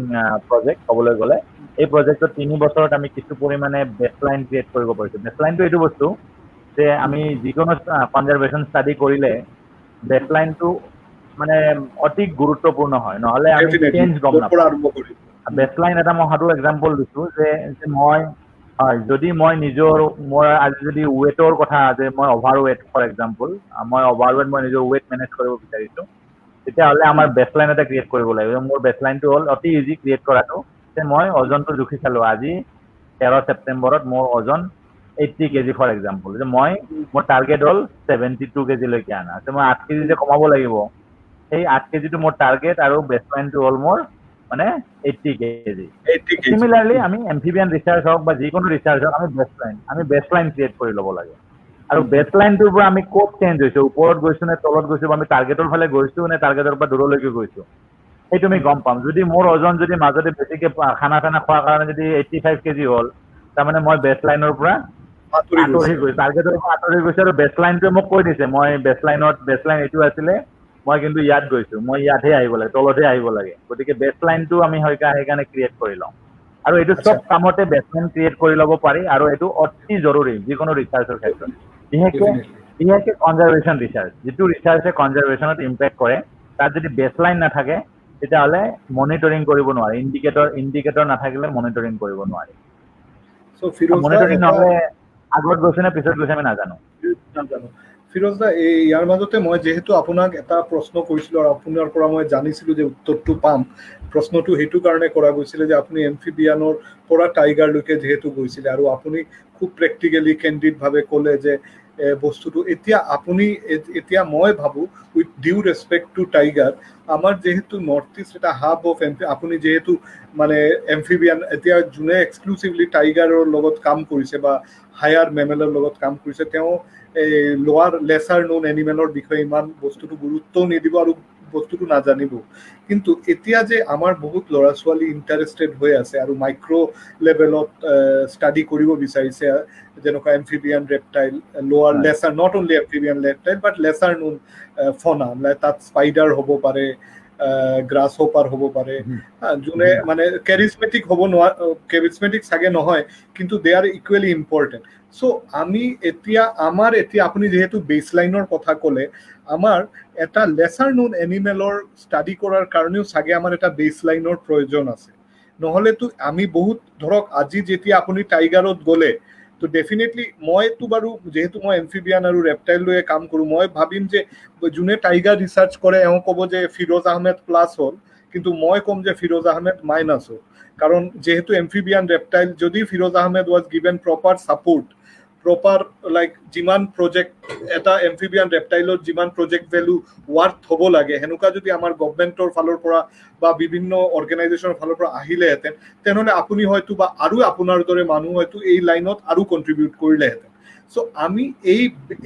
project ক'বলৈ গ'লে। এই প্ৰজেক্টত 3 বছৰত আমি কিছু পৰিমাণে বেছলাইন ক্ৰিয়েট কৰিব পাৰিছোঁ। বেছলাইনটো এইটো বস্তু যে আমি যিকোনো কনজাৰ্ভেশ্যন ষ্টাডি কৰিলে বেছলাইনটো মানে অতি গুৰুত্বপূৰ্ণ হয়, নহ'লে আমি চেঞ্জ গম নাপাওঁ। বেছলাইন এটা মই সাধু এক্সাম্পল দিছোঁ যে মই যদি মই মোৰ আজি যদি ৱেটৰ কথা, যে মই অভাৰ ৱেট ফৰ এক্সাম্পল, মই নিজৰ ৱেট মেনেজ কৰিব বিচাৰিছোঁ, তেতিয়াহ'লে আমাৰ বেছলাইন এটা ক্ৰিয়েট কৰিব লাগিব। মোৰ বেছলাইনটো হ'ল অতি ইজি ক্ৰিয়েট কৰাটো, যে মই ওজনটো জুখি চালোঁ। আজি 13 ছেপ্টেম্বৰত মোৰ ওজন 80 কেজি ফৰ এক্সাম্পল, যে মোৰ টাৰ্গেট হ'ল 72 কেজিলৈকে আনা, মই 8 কেজি যে কমাব লাগিব, সেই 8 কেজিটো মোৰ টাৰ্গেট, আৰু বেছলাইনটো হ'ল মোৰ মানে 80 কেজি। 80 কেজি সিমিলাৰলি আমি এমফিবিয়ান ৰিচাৰ্চ হওক বা যিকোনো ৰিচাৰ্চ হওক আমি বেছলাইন ক্ৰিয়েট কৰি ল'ব লাগে। আৰু বেছলাইনটোৰ পৰা আমি ক'ত চেঞ্জ হৈছো, ওপৰত গৈছো নে তলত গৈছো, বা আমি টাৰ্গেটৰ ফালে গৈছো নে টাৰ্গেটৰ পৰা দূৰলৈকে গৈছো, সেইটো আমি গম পাম। যদি মোৰ ওজন যদি মাজতে বেছিকে খানা খোৱাৰ কাৰণে যদি 85 কেজি হ'ল, তাৰমানে মই বেছলাইনৰ পৰা আঁতৰি গৈছো, টাৰ্গেটৰ পৰা আঁতৰি গৈছো, আৰু বেছলাইনটোৱে মোক কৈ দিছে মই বেছলাইন এইটো আছিলে, মই কিন্তু ইয়াত গৈছো, মই ইয়াতহে আহিব লাগে, তলতহে আহিব লাগে। গতিকে বেছলাইনটো আমি সেইকাৰণে ক্ৰিয়েট কৰি লওঁ। আৰু এইটো আচ্ছা চব কামতে বেছলাইন ক্ৰিয়েট কৰি ল'ব পাৰি, আৰু এইটো অতি জৰুৰী যিকোনো ৰিচাৰ্চৰ ক্ষেত্ৰত। বিশেষকে কনজাৰভেশ্যন ৰিচাৰ্চ, যিটো ৰিচাৰ্চে কনজাৰভেশ্যনত ইম্পেক্ট কৰে, তাত যদি বেছলাইন নাথাকে তেতিয়াহ'লে মনিটৰিং কৰিব নোৱাৰি। ইণ্ডিকেটৰ নাথাকিলে মনিটৰিং কৰিব নোৱাৰি। সো ফিৰোজ দা মনিটৰিং এটা নহ'লে আগত গৈছে নে পিছত গৈছে আমি নাজানো। নাজানো। ফিৰোজ দা এই ইয়াৰ মাজতে মই যিহেতু আপোনাক এটা প্ৰশ্ন কৰিছিলো আৰু আপোনাৰ পৰা মই জানিছিলো যে উত্তৰটো পাম। প্ৰশ্নটো সেইটো কাৰণে কৰা গৈছিলে যে আপুনি এমফিবিয়ানৰ পৰা টাইগাৰলৈকে যিহেতু গৈছিলে, আৰু আপুনি খুব প্ৰেক্টিকেলি কেণ্ডিডভাৱে ক'লে যে বস্তুটো এতিয়া মই ভাবো with due respect to tiger, আমাৰ যিহেতু নৰ্থ ইষ্ট এটা হাব অফ আপুনি যিহেতু মানে এমফিবিয়ান এতিয়া যোনে এক্সক্লুচিভলি টাইগাৰৰ লগত কাম কৰিছে বা হায়াৰ মেমেলৰ লগত কাম কৰিছে, তেওঁ এই লোৱাৰ লেচাৰ নন এনিমেলৰ বিষয়ে ইমান বস্তুটো গুৰুত্বও নিদিব আৰু বস্তুটো নাজানিব। কিন্তু এতিয়া যে আমাৰ বহুত ল'ৰা ছোৱালী ইণ্টাৰেষ্টেড হৈ আছে আৰু মাইক্ৰ' লেভেলত ষ্টাডি কৰিব বিচাৰিছে, যেনেকুৱা amphibian reptile, lower lesser, not only amphibian reptile but lesser known fauna, তাত স্পাইডাৰ হ'ব পাৰে, গ্ৰাছ হপাৰ হ'ব পাৰে, যোনে মানে কেৰিজমেটিক হ'ব কেৰিজমেটিক চাগে নহয়, কিন্তু দে আৰ ইকুৱেলি ইম্পৰ্টেণ্ট। চ' আমি এতিয়া আপুনি যিহেতু বেছলাইনৰ কথা ক'লে, আমাৰ এটা লেচাৰ নোন এনিমেলৰ ষ্টাডি কৰাৰ কাৰণেও চাগে আমাৰ এটা বেছলাইনৰ প্ৰয়োজন আছে। নহ'লেতো আমি বহুত ধৰক আজি যেতিয়া আপুনি টাইগাৰত গ'লে, তো ডেফিনেটলি মইতো বাৰু যিহেতু মই এমফিবিয়ান আৰু ৰেপটাইল লৈয়ে কাম কৰোঁ, মই ভাবিম যে যোনে টাইগাৰ ৰিচাৰ্চ কৰে এওঁ ক'ব যে ফিৰোজ আহমেদ প্লাছ হ'ল, কিন্তু মই ক'ম যে ফিৰোজ আহমেদ মাইনাছ হ'ল। কাৰণ যিহেতু এমফিবিয়ান ৰেপটাইল, যদি Firoz Ahmed was given proper support, proper like যিমান প্ৰজেক্ট এটা এমফিবিয়ান ৰেপটাইলত যিমান প্ৰজেক্ট ভেলু ৱাৰ্থ হ'ব লাগে, সেনেকুৱা যদি আমাৰ গভমেণ্টৰ ফালৰ পৰা বা বিভিন্ন অৰ্গেনাইজেশ্যনৰ ফালৰ পৰা আহিলেহেঁতেন, তেনেহ'লে আপুনি হয়তো বা আৰু আপোনাৰ দৰে মানুহ হয়তো এই লাইনত আৰু কণ্ট্ৰিবিউট কৰিলেহেঁতেন। চ' আমি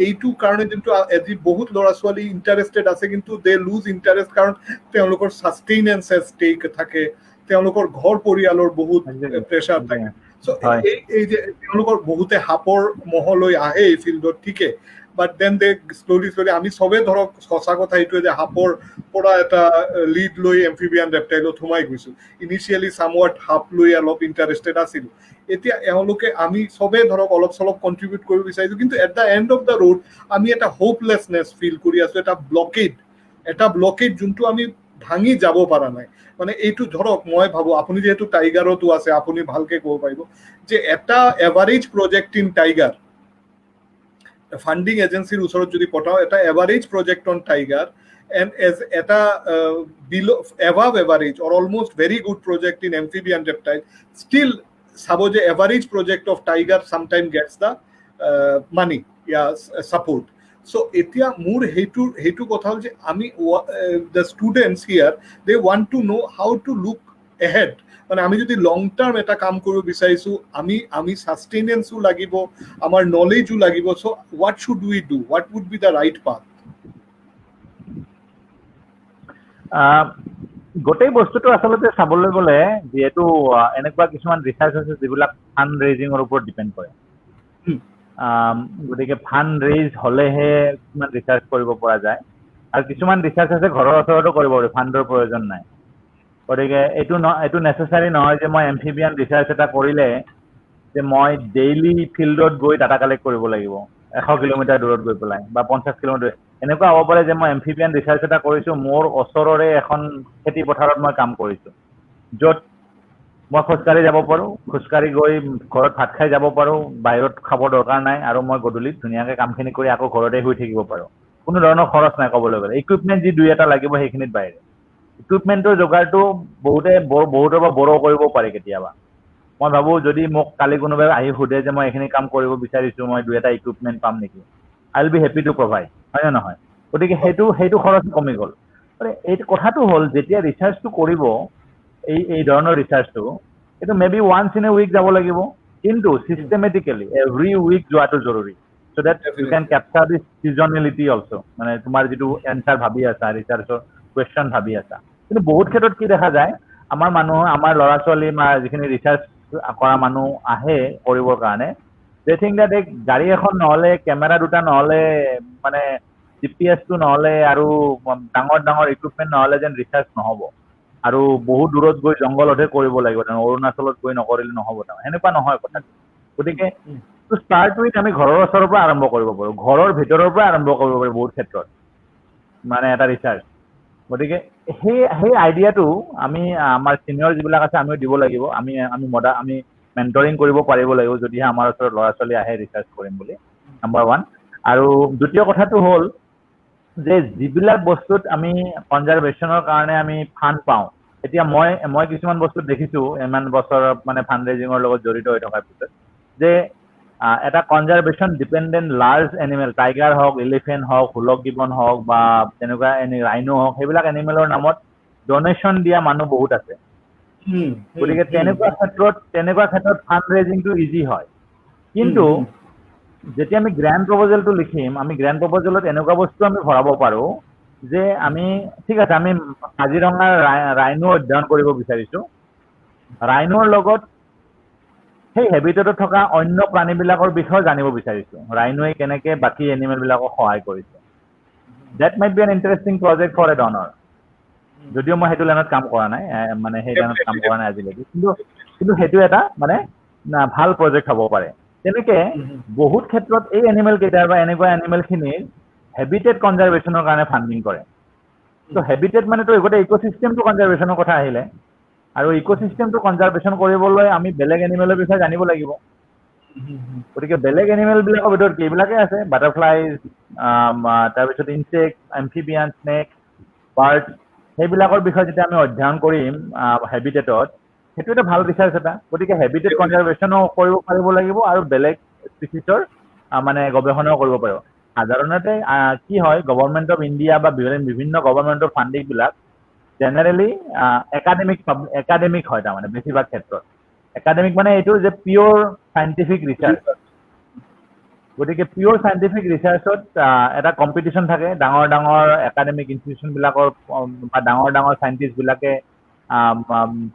এইটো কাৰণে যোনটো আজি বহুত ল'ৰা ছোৱালী ইণ্টাৰেষ্টেড আছে, কিন্তু দে লুজ ইণ্টাৰেষ্ট, কাৰণ তেওঁলোকৰ ছাষ্টেইনেঞ্চ ষ্টেক থাকে, তেওঁলোকৰ ঘৰ পৰিয়ালৰ বহুত প্ৰেছাৰ থাকে। চ' এই যে তেওঁলোকৰ বহুতে সাপৰ মহলৈ আহে এই ফিল্ডত, ঠিকে, বাট দেন দে শ্ল'লি আমি চবে ধৰক সঁচা কথা এইটোৱে যে সাপৰ পৰা এটা লিড লৈ এমফিবিয়ান ৰেপটাইলত সোমাই গৈছো। ইনিচিয়েলি চামৱাট সাপ লৈ অলপ ইণ্টাৰেষ্টেড আছিলো, এতিয়া এওঁলোকে আমি চবে ধৰক অলপ চলপ কণ্ট্ৰিবিউট কৰিব বিচাৰিছো, কিন্তু at the end of the road আমি এটা হোপলেছনেছ ফিল কৰি আছো, এটা ব্লকেড যোনটো আমি ভাঙি যাব পৰা নাই। মানে এইটো ধৰক মই ভাবো, আপুনি যিহেতু টাইগাৰতো আছে, আপুনি ভালকে ক'ব পাৰিব যে এটা average project in tiger, funding এজেঞ্চিৰ ওচৰত যদি পঠাও, এটা average project on tiger and as এটা below above average or almost very good project in amphibian reptile, still চাব যে average project of tiger sometime gets the money, support. So এতিয়া মোৰ সেইটো কথা হ'ল যে আমি the students here, they want to know how to look ahead. মানে আমি যদি লং টাৰ্ম এটা কাম কৰিব বিচাৰিছো, আমি সাস্টেইনেন্সও লাগিব, আমাৰ নলেজও লাগিব। চ' what should we do? What would be the right path? গোটেই বস্তুটো আচলতে চাবলৈ গ'লে, যিহেতু এনেকুৱা কিছুমান ৰিচাৰ্চ আছে যিবিলাক ফাণ্ড ৰেইজিঙৰ ওপৰত ডিপেণ্ড কৰে, গতিকে ফাণ্ড ৰেইজ হ'লেহে কিছুমান ৰিচাৰ্চ কৰিব পৰা যায়, আৰু কিছুমান ৰিচাৰ্চ আছে ঘৰৰ ওচৰতো কৰিব পাৰি, ফাণ্ডৰ প্ৰয়োজন নাই। গতিকে এইটো নেচেচাৰী নহয় যে মই এমফিবিয়ান ৰিচাৰ্চ এটা কৰিলে যে মই ডেইলি ফিল্ডত গৈ ডাটা কালেক্ট কৰিব লাগিব 100 কিলোমিটাৰ দূৰত গৈ পেলাই, বা 50 কিলোমিটাৰ। এনেকুৱা হ'ব পাৰে যে মই এমফিবিয়ান ৰিচাৰ্চ এটা কৰিছোঁ, মোৰ ওচৰৰে এখন খেতি পথাৰত মই কাম কৰিছোঁ, য'ত মই খোজকাঢ়ি যাব পাৰোঁ, খোজকাঢ়ি গৈ ঘৰত ভাত খাই যাব পাৰোঁ, বাহিৰত খাব দৰকাৰ নাই, আৰু মই গধূলি ধুনীয়াকৈ কামখিনি কৰি আকৌ ঘৰতে শুই থাকিব পাৰোঁ। কোনো ধৰণৰ খৰচ নাই ক'বলৈ গ'লে। ইকুইপমেণ্ট যি 2-এটা লাগিব সেইখিনিত বাহিৰে। ইকুইপমেণ্টৰ যোগাৰটো বহুতৰ পৰা বড়ো কৰিব পাৰি কেতিয়াবা। মই ভাবোঁ যদি মোক কালি কোনোবাই আহি সোধে যে মই এইখিনি কাম কৰিব বিচাৰিছোঁ, মই 2-এটা ইকুইপমেণ্ট পাম নেকি, I will be happy to provide, হয় নে নহয়? গতিকে সেইটো খৰচ কমি গ'ল। এই কথাটো হ'ল, যেতিয়া ৰিচাৰ্চটো কৰিব, এই ধৰণৰ ৰিচাৰ্চটো এইটো maybe once in a week যাব লাগিব, কিন্তু চিষ্টেমেটিকেলি এভৰি উইক যোৱাটো জৰুৰী, so that you can capture this seasonality also, মানে তোমাৰ যিটো এনসাৰ ভাবি আছা, ৰিচাৰ্চৰ কুৱেশ্যন ভাবি আছা। কিন্তু বহুত ক্ষেত্ৰত কি দেখা যায়, আমাৰ মানুহ, আমাৰ ল'ৰা ছোৱালী বা যিখিনি ৰিচাৰ্চ কৰা মানুহ আহে কৰিবৰ কাৰণে, দে থিংক দেট এই গাড়ী এখন নহ'লে, কেমেৰা দুটা নহ'লে, মানে GPS টো নহ'লে আৰু ডাঙৰ ডাঙৰ ইকুইপমেণ্ট নহ'লে যেন ৰিচাৰ্চ নহ'ব, আৰু বহুত দূৰত গৈ জংঘলতহে কৰিব লাগিব, অৰুণাচলত গৈ নকৰিলে নহ'ব, সেনেকুৱা নহয় কথাটো। গতিকে টু ষ্টাৰ্ট উইথ আমি ঘৰৰ ওচৰৰ পৰা আৰম্ভ কৰিব পাৰোঁ, ঘৰৰ ভিতৰৰ পৰা আৰম্ভ কৰিব পাৰোঁ বহুত ক্ষেত্ৰত, মানে এটা ৰিচাৰ্চ। গতিকে সেই আইডিয়াটো আমি আমাৰ ছিনিয়ৰ যিবিলাক আছে আমিও দিব লাগিব, আমি মেণ্টৰিং কৰিব পাৰিব লাগিব, যদিহে আমাৰ ওচৰত ল'ৰা ছোৱালী আহে ৰিচাৰ্চ কৰিম বুলি, নাম্বাৰ 1। আৰু দ্বিতীয় কথাটো হ'ল যে যিবিলাক বস্তুত আমি কনজাৰভেশ্যনৰ কাৰণে আমি ফাণ্ড পাওঁ, এতিয়া মই কিছুমান বস্তুত দেখিছোঁ ইমান বছৰ মানে ফাণ্ড ৰেজিঙৰ লগত জড়িত হৈ থকাৰ পিছত, যে এটা conservation dependent large animal, tiger হওক, এলিফেণ্ট হওক, হুলক গিবন হওক, বা তেনেকুৱা ৰাইনো হওক, সেইবিলাক এনিমেলৰ নামত ডনেশ্যন দিয়া মানুহ বহুত আছে। গতিকে তেনেকুৱা ক্ষেত্ৰত ফাণ্ড ৰেজিংটো ইজি হয়। কিন্তু যেতিয়া আমি গ্ৰেণ্ড প্ৰপ'জেলটো লিখিম, আমি গ্ৰেণ্ড প্ৰপ'জেলত এনেকুৱা বস্তু আমি ভৰাব পাৰোঁ যে আমি, ঠিক আছে, আমি কাজিৰঙাৰ ৰাইনো অধ্যয়ন কৰিব বিচাৰিছোঁ, ৰাইনোৰ লগত সেই হেবিটেটত থকা অন্য প্ৰাণীবিলাকৰ বিষয়ে জানিব বিচাৰিছোঁ, ৰাইনোৱে কেনেকৈ বাকী এনিমেলবিলাকক সহায় কৰিছে। That might be an interesting project for a donor, যদিও মই সেইটো লাইনত কাম কৰা নাই, মানে সেই লাইনত কাম কৰা নাই আজিলৈকে, কিন্তু সেইটো এটা মানে ভাল প্ৰজেক্ট হ'ব পাৰে। তেনেকৈ বহুত ক্ষেত্ৰত এই এনিমেল কেইটাৰ বা এনেকুৱা এনিমেলখিনিৰ হেবিটেট কনজাৰভেশ্যনৰ কাৰণে ফাণ্ডিং কৰে। ত' হেবিটেট মানেতো গোটেই ইক'চিষ্টেমটো কনজাৰভেশ্যনৰ কথা আহিলে, আৰু ইক'চিষ্টেমটো কনজাৰভেশ্যন কৰিবলৈ আমি বেলেগ এনিমেলৰ বিষয়ে জানিব লাগিব। গতিকে বেলেগ এনিমেলবিলাকৰ ভিতৰত এইবিলাকে আছে, বাটাৰফ্লাইজ, তাৰপিছত ইনচেক্ট, এম্ফিবিয়ান, স্নেক, বাৰ্ড, সেইবিলাকৰ বিষয়ে যেতিয়া আমি অধ্যয়ন কৰিম হেবিটেটত, সেইটো এটা ভাল ৰিচাৰ্চ এটা। গতিকে হেবিটেট কনজাৰভেশ্যনো কৰিব পাৰিব লাগিব, আৰু বেলেগ স্পিচিছৰ মানে গৱেষণাও কৰিব পাৰিব। সাধাৰণতে কি হয়, গভৰ্ণমেণ্ট অফ ইণ্ডিয়া বা বিভিন্ন গভৰ্ণমেণ্টৰ ফাণ্ডিংবিলাক জেনেৰেলি একাডেমিক হয়, তাৰমানে বেছিভাগ ক্ষেত্ৰত। একাডেমিক মানে এইটো যে পিয়'ৰ চাইণ্টিফিক ৰিচাৰ্চ। গতিকে পিয়'ৰ চাইণ্টিফিক ৰিচাৰ্চত এটা কম্পিটিশ্যন থাকে, ডাঙৰ ডাঙৰ একাডেমিক ইনষ্টিটিউশ্যনবিলাকৰ বা ডাঙৰ ডাঙৰ চাইণ্টিষ্টবিলাকে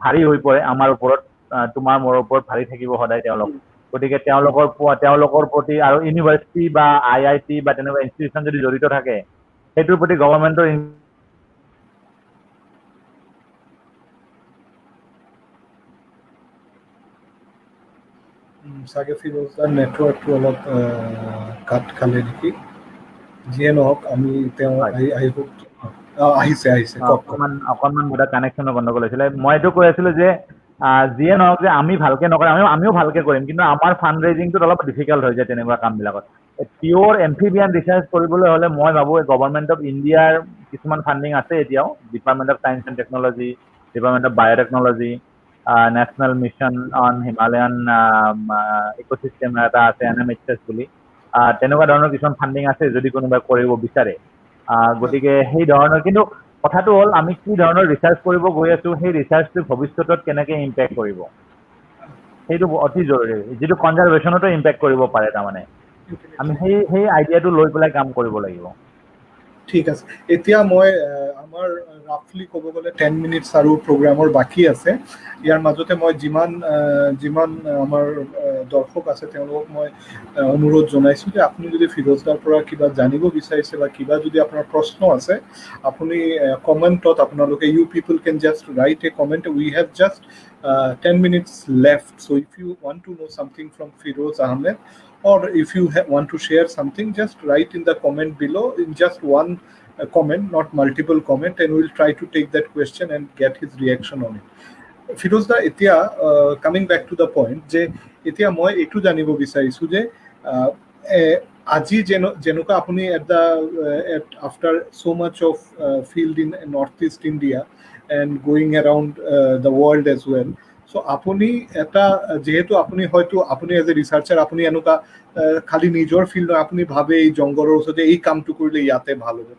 ভাৰী হৈ পৰে আমাৰ ওপৰত, তোমাৰ মোৰ ওপৰত ভাৰী থাকিব সদায় তেওঁলোক। গতিকে তেওঁলোকৰ প্ৰতি, আৰু ইউনিভাৰ্চিটি বা IIT বা তেনেকুৱা ইনষ্টিটিউশ্যন যদি জড়িত থাকে, সেইটোৰ প্ৰতি গভৰ্ণমেণ্টৰ চাগে ফিৰোজদাৰ নেটৱৰ্কটো অলপ কাট খালে নেকি, যিয়ে নহওক আমি তেওঁ আহিছে অকণমান মোৰ কানেকশ্যনৰ গণ্ডগোল হৈছিলে। মই এইটো কৈ আছিলোঁ যে যিয়ে নহওক, যে আমি ভালকৈ নকৰিম, আমিও ভালকৈ কৰিম, কিন্তু আমাৰ ফাণ্ড ৰেজিংটোত অলপ ডিফিকাল্ট হৈ যায় তেনেকুৱা কামবিলাকত। পিয়'ৰ এম্ফিবিয়ান ৰিচাৰ্চ কৰিবলৈ হ'লে মই ভাবোঁ গভৰ্ণমেণ্ট অফ ইণ্ডিয়াৰ কিছুমান ফাণ্ডিং আছে এতিয়াও, department of science and technology, department of biotechnology, national mission on Himalayan ecosystem এটা আছে, NMHS বুলি, তেনেকুৱা ধৰণৰ কিছুমান ফাণ্ডিং আছে যদি কোনোবাই কৰিব বিচাৰে। গতিকে সেই ধৰণৰ, কিন্তু কথাটো হ'ল আমি কি ধৰণৰ ৰিচাৰ্চ কৰিব গৈ আছোঁ, সেই ৰিচাৰ্চটো ভৱিষ্যতত কেনেকৈ ইম্পেক্ট কৰিব, সেইটো অতি জৰুৰী, যিটো কনজাৰভেশ্যনতো ইম্পেক্ট কৰিব পাৰে। তাৰমানে আমি সেই আইডিয়াটো লৈ পেলাই কাম কৰিব লাগিব। ঠিক আছে, এতিয়া মই আমাৰ ৰাফলি ক'ব গ'লে 10 মিনিটছ আৰু প্ৰগ্ৰামৰ বাকী আছে। ইয়াৰ মাজতে মই যিমান আমাৰ দৰ্শক আছে তেওঁলোকক মই অনুৰোধ জনাইছোঁ যে আপুনি যদি ফিৰোজদাৰ পৰা কিবা জানিব বিচাৰিছে বা কিবা যদি আপোনাৰ প্ৰশ্ন আছে, আপুনি কমেণ্টত আপোনালোকে you people can just write a comment. We have just 10 minutes left, so if you want to know something from Firoz Ahmed, or if you want to share something, just write in the comment below in just one comment, not multiple comment, and we'll try to take that question and get his reaction on it. Firoz da, এতিয়া coming back to the point, যে এতিয়া মই এইটো জানিব বিচাৰিছোঁ যে আজি যেনেকুৱা আপুনি after so much of field in Northeast India and going around the world as well, so আপুনি এটা যেহেতু আপুনি হয়তো আপুনি এজ এ ৰিচাৰ্চাৰ আপুনি এনেকুৱা খালি নিজৰ ফিল্ড নহয়, আপুনি ভাবে এই জংঘলৰ ওচৰতে এই কামটো কৰিলে ইয়াতে ভাল হ'ব,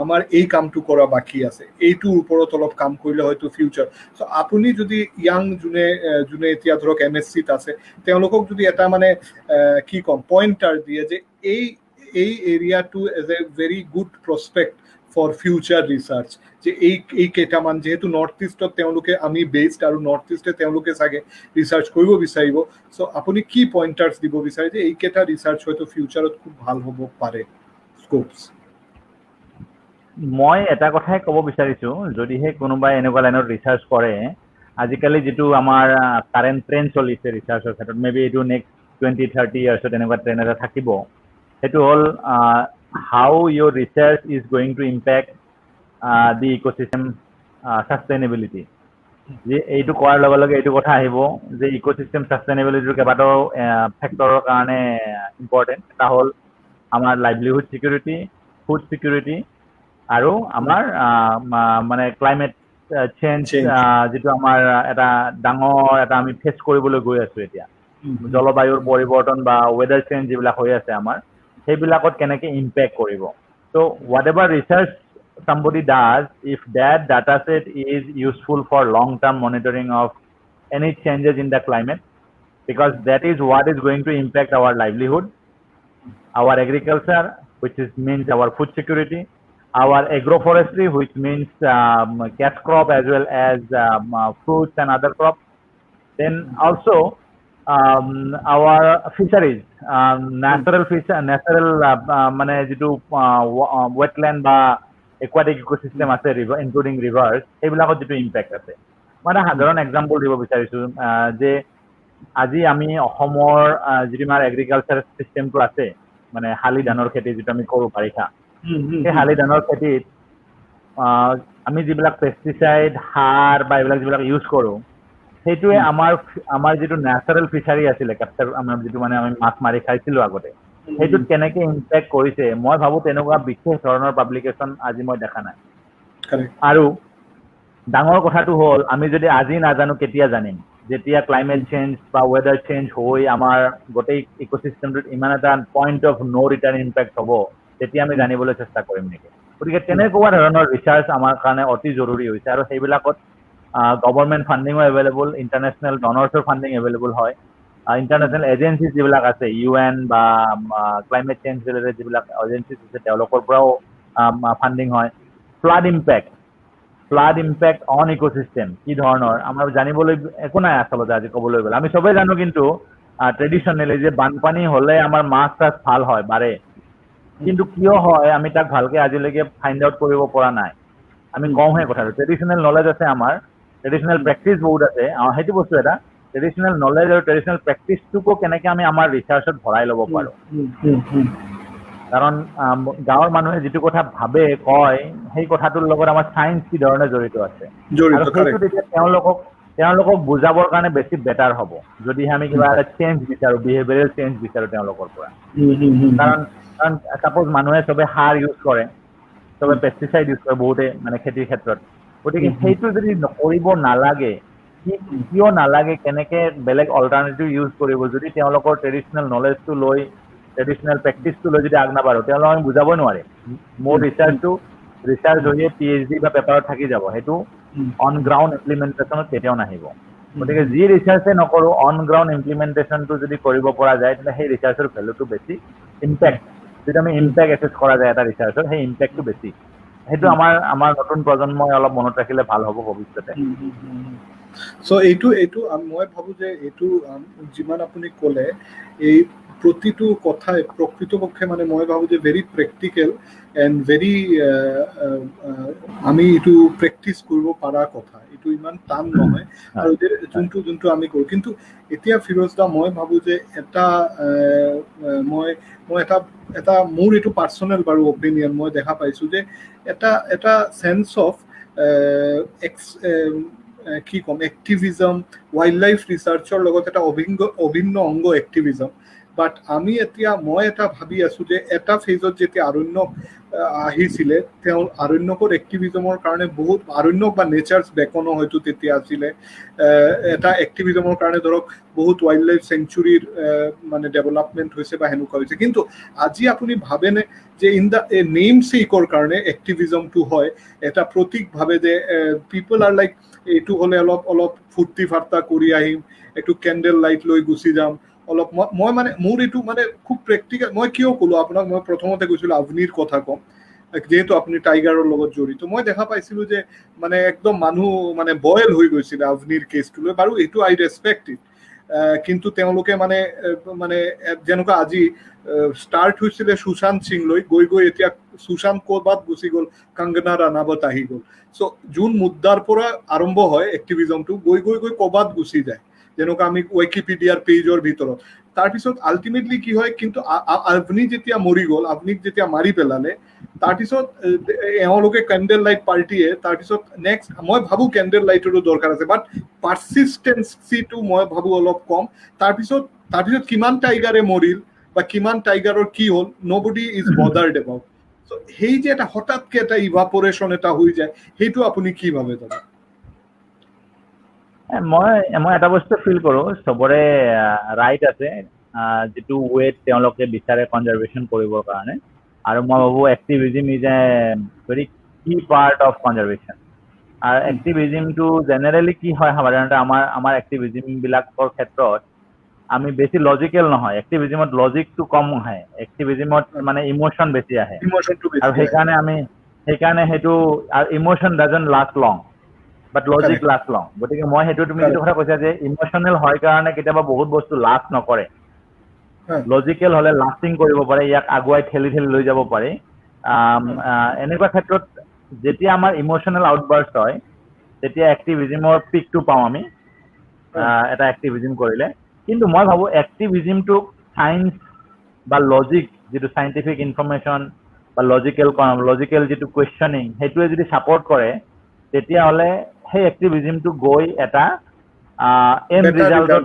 আমাৰ এই কামটো কৰা বাকী আছে, এইটোৰ ওপৰত অলপ কাম কৰিলে হয়তো ফিউচাৰ। চ' আপুনি যদি ইয়াং যোনে এতিয়া ধৰক MSc-ত আছে তেওঁলোকক যদি এটা মানে কি ক'ম পইণ্টাৰ দিয়ে যে এই এৰিয়াটো as a very good prospect for future research, যে এই কেইটামান যিহেতু নৰ্থ ইষ্টত তেওঁলোকে আমি বেছড আৰু নৰ্থ ইষ্টে তেওঁলোকে চাগে ৰিচাৰ্চ কৰিব বিচাৰিব, চ' আপুনি কি পইণ্টাৰ্ছ দিব বিচাৰে যে এইকেইটা ৰিচাৰ্চ হয়তো ফিউচাৰত খুব ভাল হ'ব পাৰে স্কোপছ? মই এটা কথাই ক'ব বিচাৰিছো, যদিহে কোনোবাই এনেকুৱা লাইনত ৰিচাৰ্চ কৰে, আজিকালি যিটো আমাৰ কাৰেণ্ট ট্ৰেণ্ড চলিছে ৰিচাৰ্চৰ ক্ষেত্ৰত, মে বি এইটো নেক্সট 20-30 ইয়াৰ্ছত এনেকুৱা ট্ৰেণ্ড এটা থাকিব, সেইটো হ'ল how your research is going to impact the ecosystem sustainability. যে এইটো কোৱাৰ লগে লগে এইটো কথা আহিব যে ইক'চিষ্টেম ছাষ্টেইনেবিলিটিৰ কেইবাটাও ফেক্টৰৰ কাৰণে ইম্পৰ্টেণ্ট। এটা হ'ল আমাৰ লাইভলিহুড ছিকিউৰিটি, ফুড ছিকিউৰিটি, আৰু আমাৰ মানে ক্লাইমেট চেঞ্জ, যিটো আমাৰ এটা ডাঙৰ এটা আমি ফেচ কৰিবলৈ গৈ আছো এতিয়া, জলবায়ুৰ পৰিৱৰ্তন বা ৱেডাৰ চেঞ্জ যিবিলাক হৈ আছে আমাৰ, সেইবিলাকত কেনেকৈ ইম্পেক্ট কৰিব। So' whatever research somebody does, if that data set is useful for long-term monitoring of any changes in the climate, because that is what is going to impact our livelihood, our agriculture, which means our food security, our agroforestry, which means cash crop as well as fruits and other crops. Then also our fisheries, natural মানে যিটো wetland বা aquatic ecosystem আছে, including rivers, সেইবিলাকত যিটো impact আছে। মই এটা সাধাৰণ এক্সাম্পল দিব বিচাৰিছো, যে আজি আমি অসমৰ যিটো আমাৰ এগ্ৰিকালচাৰ চিষ্টেমটো আছে, মানে শালি ধানৰ খেতি যিটো আমি কৰোঁ বাৰিষা, সেই শালি ধানৰ খেতিত আমি যিবিলাক পেষ্টিচাইড, সাৰ বা এইবিলাক যিবিলাক ইউজ কৰোঁ, সেইটোৱে আমাৰ যিটো নেচাৰেল ফিচাৰী আছিলে, আমাৰ যিটো মানে আমি মাছ মাৰি খাইছিলোঁ আগতে, সেইটোত কেনেকৈ ইম্পেক্ট কৰিছে, মই ভাবোঁ তেনেকুৱা বিশেষ ধৰণৰ পাব্লিকেশ্যন আজি মই দেখা নাই। আৰু ডাঙৰ কথাটো হ'ল, আমি যদি আজি নাজানো কেতিয়া জানিম? যেতিয়া ক্লাইমেট চেঞ্জ বা ৱেডাৰ চেঞ্জ হৈ আমাৰ গোটেই ইক'চিষ্টেমটোত ইমান এটা point of no' return impact হ'ব, তেতিয়া আমি জানিবলৈ চেষ্টা কৰিম নেকি? গতিকে তেনেকুৱা ধৰণৰ ৰিচাৰ্চ আমাৰ কাৰণে অতি জৰুৰী হৈছে, আৰু সেইবিলাকত গভৰ্ণমেণ্ট ফাণ্ডিঙো এভেইলেবল, ইণ্টাৰনেশ্যনেল ডনাৰ্ছৰ ফাণ্ডিং এভেইলেবল হয়, ইণ্টাৰনেশ্যনেল এজেঞ্চিজ যিবিলাক আছে, UN বা ক্লাইমেট চেঞ্জ ৰিলেটেড যিবিলাক এজেঞ্চিজ আছে, তেওঁলোকৰ পৰাও ফাণ্ডিং হয়। ফ্লাড ইম্পেক্ট অন ইক'চিষ্টেম কি ধৰণৰ আমাৰ জানিবলৈ একো নাই আচলতে আজি ক'বলৈ গ'লে। আমি চবেই জানো, কিন্তু ট্ৰেডিশ্যনেলি যে বানপানী হ'লে আমাৰ মাছ চাছ ভাল হয়, বাঢ়ে, কিন্তু কিয় হয় আমি তাক ভালকৈ আজিলৈকে ফাইণ্ড আউট কৰিব পৰা নাই। আমি কওঁহে কথাটো, ট্ৰেডিশ্যনেল নলেজ আছে আমাৰ, ট্ৰেডিশ্যনেল প্ৰেক্টিচ বহুত আছে, সেইটো বস্তু এটা। ট্ৰেডিশ্যনেল নলেজ আৰু ট্ৰেডিশ্যনেল প্ৰেক্টিচটোকো কেনেকৈ আমি আমাৰ ৰিচাৰ্চত ভৰাই ল'ব পাৰোঁ। কাৰণ গাঁৱৰ মানুহে যিটো কথা ভাবে, কয়, সেই কথাটোৰ লগত আমাৰ চায়েন্স কি ধৰণে জড়িত আছে, আৰু সেইটো তেতিয়া তেওঁলোকক বুজাবৰ কাৰণে বেছি বেটাৰ হ'ব, যদিহে আমি কিবা এটা চেঞ্জ বিচাৰোঁ, বিহেভিয়াৰেল চেঞ্জ বিচাৰোঁ তেওঁলোকৰ পৰা। কাৰণ ছাপ'জ মানুহে চবে সাৰ ইউজ কৰে, চবে পেষ্টিচাইড ইউজ কৰে বহুতে, মানে খেতিৰ ক্ষেত্ৰত। গতিকে সেইটো যদি কৰিব নালাগে, কিয় নালাগে, কেনেকৈ বেলেগ অল্টাৰনেটিভ ইউজ কৰিব, যদি তেওঁলোকৰ ট্ৰেডিশ্যনেল নলেজটো লৈ, ট্ৰেডিশ্যনেল প্ৰেক্টিচটো লৈ যদি আগ নাবাঢ়ো, তেওঁলোকক আমি বুজাবই নোৱাৰিম। মোৰ ৰিচাৰ্চ হৈয়ে PhD বা পেপাৰত থাকি যাব, সেইটো অন গ্ৰাউণ্ড ইমপ্লিমেণ্টেশ্যনত কেতিয়াও নাহিব। গতিকে যি ৰিচাৰ্চে নকৰোঁ, অন গ্ৰাউণ্ড ইমপ্লিমেণ্টেশ্যনটো যদি কৰিব পৰা যায়, তেন্তে সেই ৰিচাৰ্চৰ ভেলুটো বেছি, ইম্পেক্ট যদি আমি ইম্পেক্ট এছেছ কৰা যায় এটা ৰিচাৰ্চৰ, সেই ইম্পেক্টটো বেছি। সেইটো আমাৰ নতুন প্ৰজন্মই অলপ মনত ৰাখিলে ভাল হ'ব ভৱিষ্যতে। চ' এইটো মই ভাবোঁ যে এইটো যিমান আপুনি ক'লে, এই প্ৰতিটো কথাই প্ৰকৃতপক্ষে মানে মই ভাবোঁ যে ভেৰি প্ৰেক্টিকেল এণ্ড ভেৰি আমি এইটো প্ৰেক্টিচ কৰিব পৰা কথা, এইটো ইমান টান নহয়, আৰু যোনটো আমি কৰোঁ। কিন্তু এতিয়া ফিৰোজ দা, মই ভাবোঁ যে মই এটা মোৰ এইটো পাৰ্চনেল বাৰু অপিনিয়ন, মই দেখা পাইছোঁ যে এটা চেন্স অফ কি ক'ম এক্টিভিজম ৱাইল্ড লাইফ ৰিচাৰ্চৰ লগত এটা অভিন্ন অংগ এক্টিভিজম বাট আমি এতিয়া মই এটা ভাবি আছো যে এটা ফেজত যেতিয়া আৰণ্যক আহিছিলে তেওঁ আৰণ্যকৰ এক্টিভিজমৰ কাৰণে বহুত আৰণ্যক বা নেচাৰ্ছ বেকনো হয়তো তেতিয়া আছিলে এটা এক্টিভিজমৰ কাৰণে ধৰক বহুত ৱাইল্ড লাইফ চেঞ্চুৰীৰ মানে ডেভেলপমেণ্ট হৈছে বা সেনেকুৱা হৈছে কিন্তু আজি আপুনি ভাবেনে যে ইন দ্য নেম চেকৰ কাৰণে এক্টিভিজমটো হয় এটা প্ৰতীকভাৱে যে পিপল আৰ লাইক এইটো হ'লে অলপ ফূৰ্তি ফাৰ্তা কৰি আহিম এইটো কেণ্ডেল লাইট লৈ গুচি যাম অলপ মই মানে মোৰ এইটো মানে খুব প্ৰেক্টিকেল মই কিয় ক'লো আপোনাক মই প্ৰথমতে কৈছিলো আৱনীৰ কথা ক'ম যেহেতু আপুনি টাইগাৰৰ লগত জড়িত মই দেখা পাইছিলো যে মানে একদম মানুহ মানে বয়েল হৈ গৈছিলে আৱনীৰ কেছটো লৈ বাৰু এইটো আই ৰেচপেক্ট ইট কিন্তু তেওঁলোকে মানে মানে যেনেকুৱা আজি ষ্টাৰ্ট হৈছিলে সুশান্ত সিং লৈ গৈ এতিয়া সুশান্ত ক'ৰবাত গুচি গ'ল কংগনা ৰাণাৱত আহি গ'ল চ' যোন মুদ্দাৰ পৰা আৰম্ভ হয় এক্টিভিজমটো গৈ ক'ৰবাত গুচি যায় যেনেকুৱা আমি ৱিকিপিডিয়াৰ পেজৰ ভিতৰত তাৰপিছত আল্টিমেটলি কি হয় কিন্তু আৱনী যেতিয়া মৰি গ'ল আৱনীক যেতিয়া মাৰি পেলালে তাৰপিছত এওঁলোকে কেণ্ডেল লাইট পাৰ্টিয়ে তাৰপিছত নেক্সট মই ভাবো কেণ্ডেল লাইটৰো দৰকাৰ আছে বাট পাৰ্চিষ্টেঞ্চিটো মই ভাবো অলপ কম তাৰপিছত কিমান টাইগাৰে মৰিল বা কিমান টাইগাৰৰ কি হ'ল নবডি ইজ বদাৰ্ড এবাউট সেই যে এটা হঠাৎকে এটা ইভাপৰেশ্যন এটা হৈ যায় সেইটো আপুনি কি ভাবে দাদা মই এটা বস্তু ফিল কৰোঁ চবৰে ৰাইট আছে যিটো ৱেত তেওঁলোকে বিচাৰে কনজাৰ্ভেশ্যন কৰিবৰ কাৰণে আৰু মই ভাবোঁ এক্টিভিজিম ইজ এ ভেৰি কি পাৰ্ট অফ কনজাৰ্ভেশ্যন আৰু এক্টিভিজিমটো জেনেৰেলি কি হয় সাধাৰণতে আমাৰ এক্টিভিজিমবিলাকৰ ক্ষেত্ৰত আমি বেছি লজিকেল নহয় এক্টিভিজিমত লজিকটো কম আহে এক্টিভিজিমত মানে ইম'শ্যন বেছি আহে আৰু সেইকাৰণে সেইটো আৰু emotion doesn't last long but logic last long গতিকে মই সেইটো তুমি যিটো কথা কৈছা যে ইম'শ্যনেল হয় কাৰণে কেতিয়াবা বহুত বস্তু লাষ্ট নকৰে লজিকেল হ'লে লাষ্টিং কৰিব পাৰে ইয়াক আগুৱাই ঠেলি লৈ যাব পাৰি এনেকুৱা ক্ষেত্ৰত যেতিয়া আমাৰ ইম'শ্যনেল আউটবাৰ্ষ্ট হয় তেতিয়া এক্টিভিজিমৰ পিকটো পাওঁ আমি এটা এক্টিভিজিম কৰিলে কিন্তু মই ভাবোঁ এক্টিভিজিমটোক চায়েন্স বা লজিক যিটো চাইণ্টিফিক ইনফৰ্মেশ্যন বা লজিকেল যিটো কুৱেশ্যনিং সেইটোৱে যদি ছাপৰ্ট কৰে তেতিয়াহ'লে সেই এক্টিভিজিমটো গৈ এটা এণ্ড ৰিজাল্টত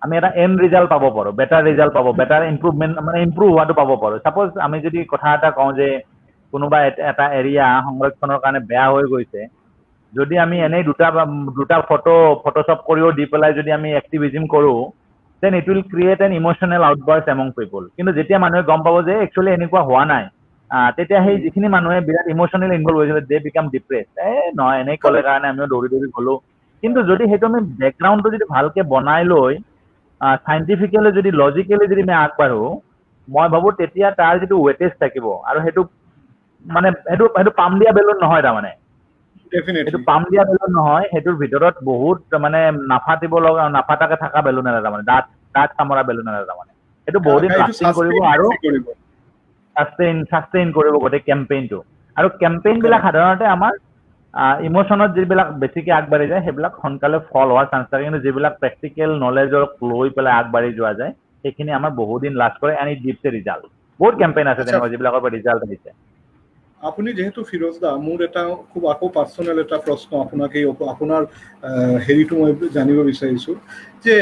আমি এটা এণ্ড ৰিজাল্ট পাব পাৰোঁ বেটাৰ ৰিজাল্ট পাব বেটাৰ ইম্প্ৰুভমেণ্ট মানে ইম্প্ৰুভ হোৱাটো পাব পাৰোঁ ছাপ'জ আমি যদি কথা এটা কওঁ যে কোনোবা এটা এৰিয়া সংৰক্ষণৰ কাৰণে বেয়া হৈ গৈছে যদি আমি এনেই দুটা ফটোশ্বপ কৰিও দি পেলাই যদি আমি এক্টিভিজিম কৰোঁ then it will create an emotional outburst among people কিন্তু যেতিয়া মানুহে গম পাব যে একচুৱেলি এনেকুৱা হোৱা নাই তেতিয়া সেই যিখিনি মানুহে বিৰাট ইম'শ্যনেলি ইনভলভ হৈছিলে দে বিকাম ডিপ্ৰেছ নহয় এনেই ক'লে কাৰণে আমিও দৌৰি গ'লোঁ কিন্তু যদি সেইটো আমি বেকগ্ৰাউণ্ডটো যদি ভালকৈ বনাই লৈ চাইণ্টিফিকেলি যদি লজিকেলি যদি আমি আগবাঢ়োঁ মই ভাবোঁ তেতিয়া তাৰ যিটো ৱেটেজ থাকিব আৰু সেইটো মানে সেইটো পাম দিয়া বেলুন নহয় তাৰমানে সেইটো পাম দিয়া বেলুন নহয় সেইটোৰ ভিতৰত বহুত মানে নাফাটাকে থকা বেলুন এটা তাৰমানে ডাঠ কামৰা বেলুন এটা তাৰমানে সেইটো বহুত দিন লাষ্টিং কৰিব আৰু ছাষ্টেইন কৰিব গোটেই কেম্পেইনটো আৰু কেম্পেইনবিলাক সাধাৰণতে আমাৰ ইম'শ্যনত যিবিলাক বেছিকৈ আগবাঢ়ি যায় সেইবিলাক সোনকালে ফল হোৱাৰ চান্স থাকে কিন্তু যিবিলাক প্ৰেক্টিকেল নলেজক লৈ পেলাই আগবাঢ়ি যোৱা যায় সেইখিনি আমাৰ বহুদিন লাষ্ট কৰে and it gives A result বহুত কেম্পেইন আছে তেনেকুৱা যিবিলাকৰ পৰা ৰিজাল্ট আহিছে আপুনি যেহেতু ফিৰোজ দা মোৰ এটা খুব আকৌ পাৰ্চনেল এটা প্ৰশ্ন আপোনাক আপোনাৰ হেৰিটো মই জানিব বিচাৰিছোঁ যে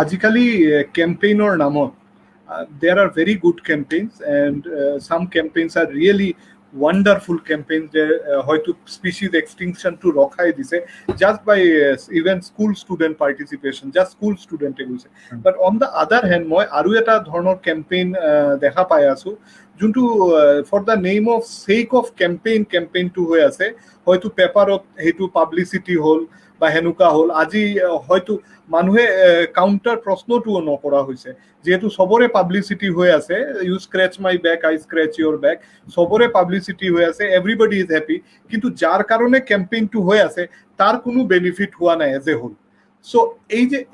আজিকালি কেম্পেইনৰ নামত there are very good campaigns and some campaigns are really wonderful campaigns যে হয়তো স্পিচিজ এক্সটিংকশনটো ৰখাই দিছে just by even school student participation just school student গৈছে but on the other hand মই আৰু এটা ধৰণৰ কেম্পেইন দেখা পাই আছো যোনটো for the name of check of কেম্পেইনটো হৈ আছে হয়তো পেপাৰত সেইটো পাব্লিচিটি হ'ল বা সেনেকুৱা হ'ল আজি হয়তো মানুহে কাউণ্টাৰ প্ৰশ্নটোও নকৰা হৈছে যেহেতু চবৰে পাব্লিচিটি হৈ আছে ইউ স্ক্ৰেচ মাই বেক আই স্ক্ৰেচ ইউৰ বেক চবৰে পাব্লিচিটি হৈ আছে এভৰিবডি ইজ হেপী কিন্তু যাৰ কাৰণে কেম্পেইনটো হৈ আছে তাৰ কোনো বেনিফিট হোৱা নাই এজ এ হোল চ'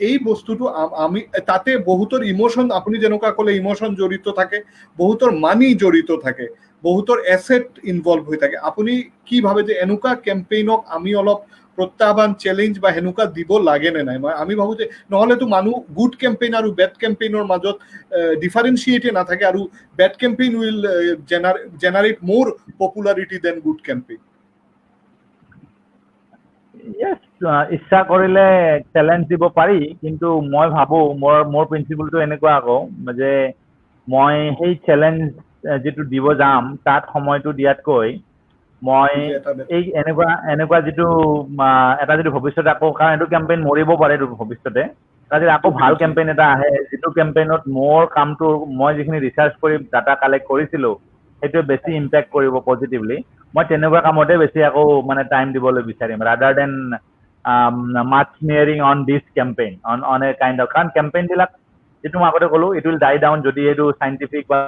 এই বস্তুটো আমি তাতে বহুতৰ ইম'শ্যন আপুনি যেনেকুৱা ক'লে ইম'শ্যন জড়িত থাকে বহুতৰ মানি জড়িত থাকে বহুতৰ এছেট ইনভলভ হৈ থাকে আপুনি কি ভাবে যে এনেকুৱা কেম্পেইনক আমি অলপ প্ৰত্যাহ্বান চেলেঞ্জ বা সেনেকুৱা দিব লাগে নে নাই আমি ভাবো যে নহ'লেতো মানুহ গুড কেম্পেইন আৰু বেড কেম্পেইনৰ মাজত ডিফাৰেঞ্চিয়েটে নাথাকে আৰু bad campaign will generate more popularity than good campaign Yes, ইচ্ছা কৰিলে চেলেঞ্জ দিব পাৰি, কিন্তু মই ভাবো মোৰ প্ৰিন্সিপলটো এনেকুৱা আকৌ যে মই সেই চেলেঞ্জ যিটো দিব যাম তাত সময়টো দিয়াতকৈ মই এই এনেকুৱা যিটো এটা যদি ভৱিষ্যতে আকৌ, কাৰণ এইটো কেম্পেইন মৰিব পাৰে ভৱিষ্যতে, যদি আকৌ ভাল কেম্পেইন এটা আহে যিটো কেম্পেইনত মোৰ কামটো মই যিখিনি ৰিচাৰ্চ কৰি ডাটা কালেক্ট কৰিছিলোঁ সেইটোৱে বেছি ইম্পেক্ট কৰিব পজিটিভলি, মই তেনেকুৱা কামতে বেছি আকৌ মানে টাইম দিবলৈ বিচাৰিম rather than much smearing on this campaign on a kind of, কাৰণ কেম্পেইনবিলাক যিটো মই আগতে ক'লোঁ ইট উইল ডাই ডাউন যদি এইটো চাইণ্টিফিক বা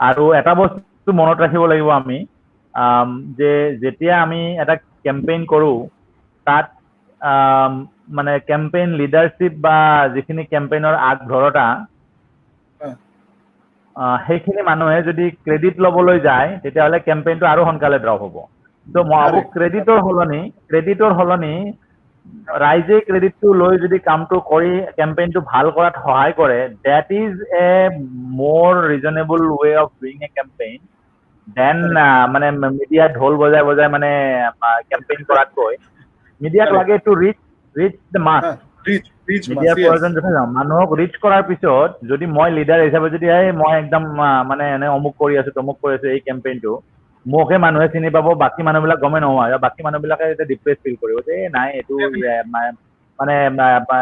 আৰু এটা বস্তু মনত ৰাখিব লাগিব আমি যে যেতিয়া আমি এটা কেম্পেইন কৰোঁ তাত মানে কেম্পেইন লিডাৰশ্বিপ বা যিখিনি কেম্পেইনৰ আগধৰতা সেইখিনি মানুহে যদি ক্ৰেডিট ল'বলৈ যায় তেতিয়াহ'লে কেম্পেইনটো আৰু সোনকালে ড্ৰপ হ'ব। ত' মই ভাবোঁ ক্ৰেডিটৰ সলনি ৰাইজে ক্ৰেডিটটো লৈ যদি কামটো কৰি কেম্পেইনটো ভাল কৰাত সহায় কৰে, date is a more reasonable way of doing a campaign than মানে মিডিয়া ঢোল বজাই মানে কেম্পেইন কৰাতকৈ মিডিয়াক লাগে টু ৰিচ দ্য মাছ। মিডিয়াৰ প্ৰয়োজন যথেষ্ট, মানুহক ৰিচ কৰাৰ পিছত যদি মই লিডাৰ হিচাপে যদি মই একদম মানে এনে অমুক কৰি আছো তমুক কৰি আছো এই কেম্পেইনটো মোকহে মানুহে চিনি পাব, বাকী মানুহবিলাক গমেই নহয়, বাকী মানুহবিলাকে এতিয়া ডিপ্ৰেছ ফিল কৰিব যে নাই এইটো মানে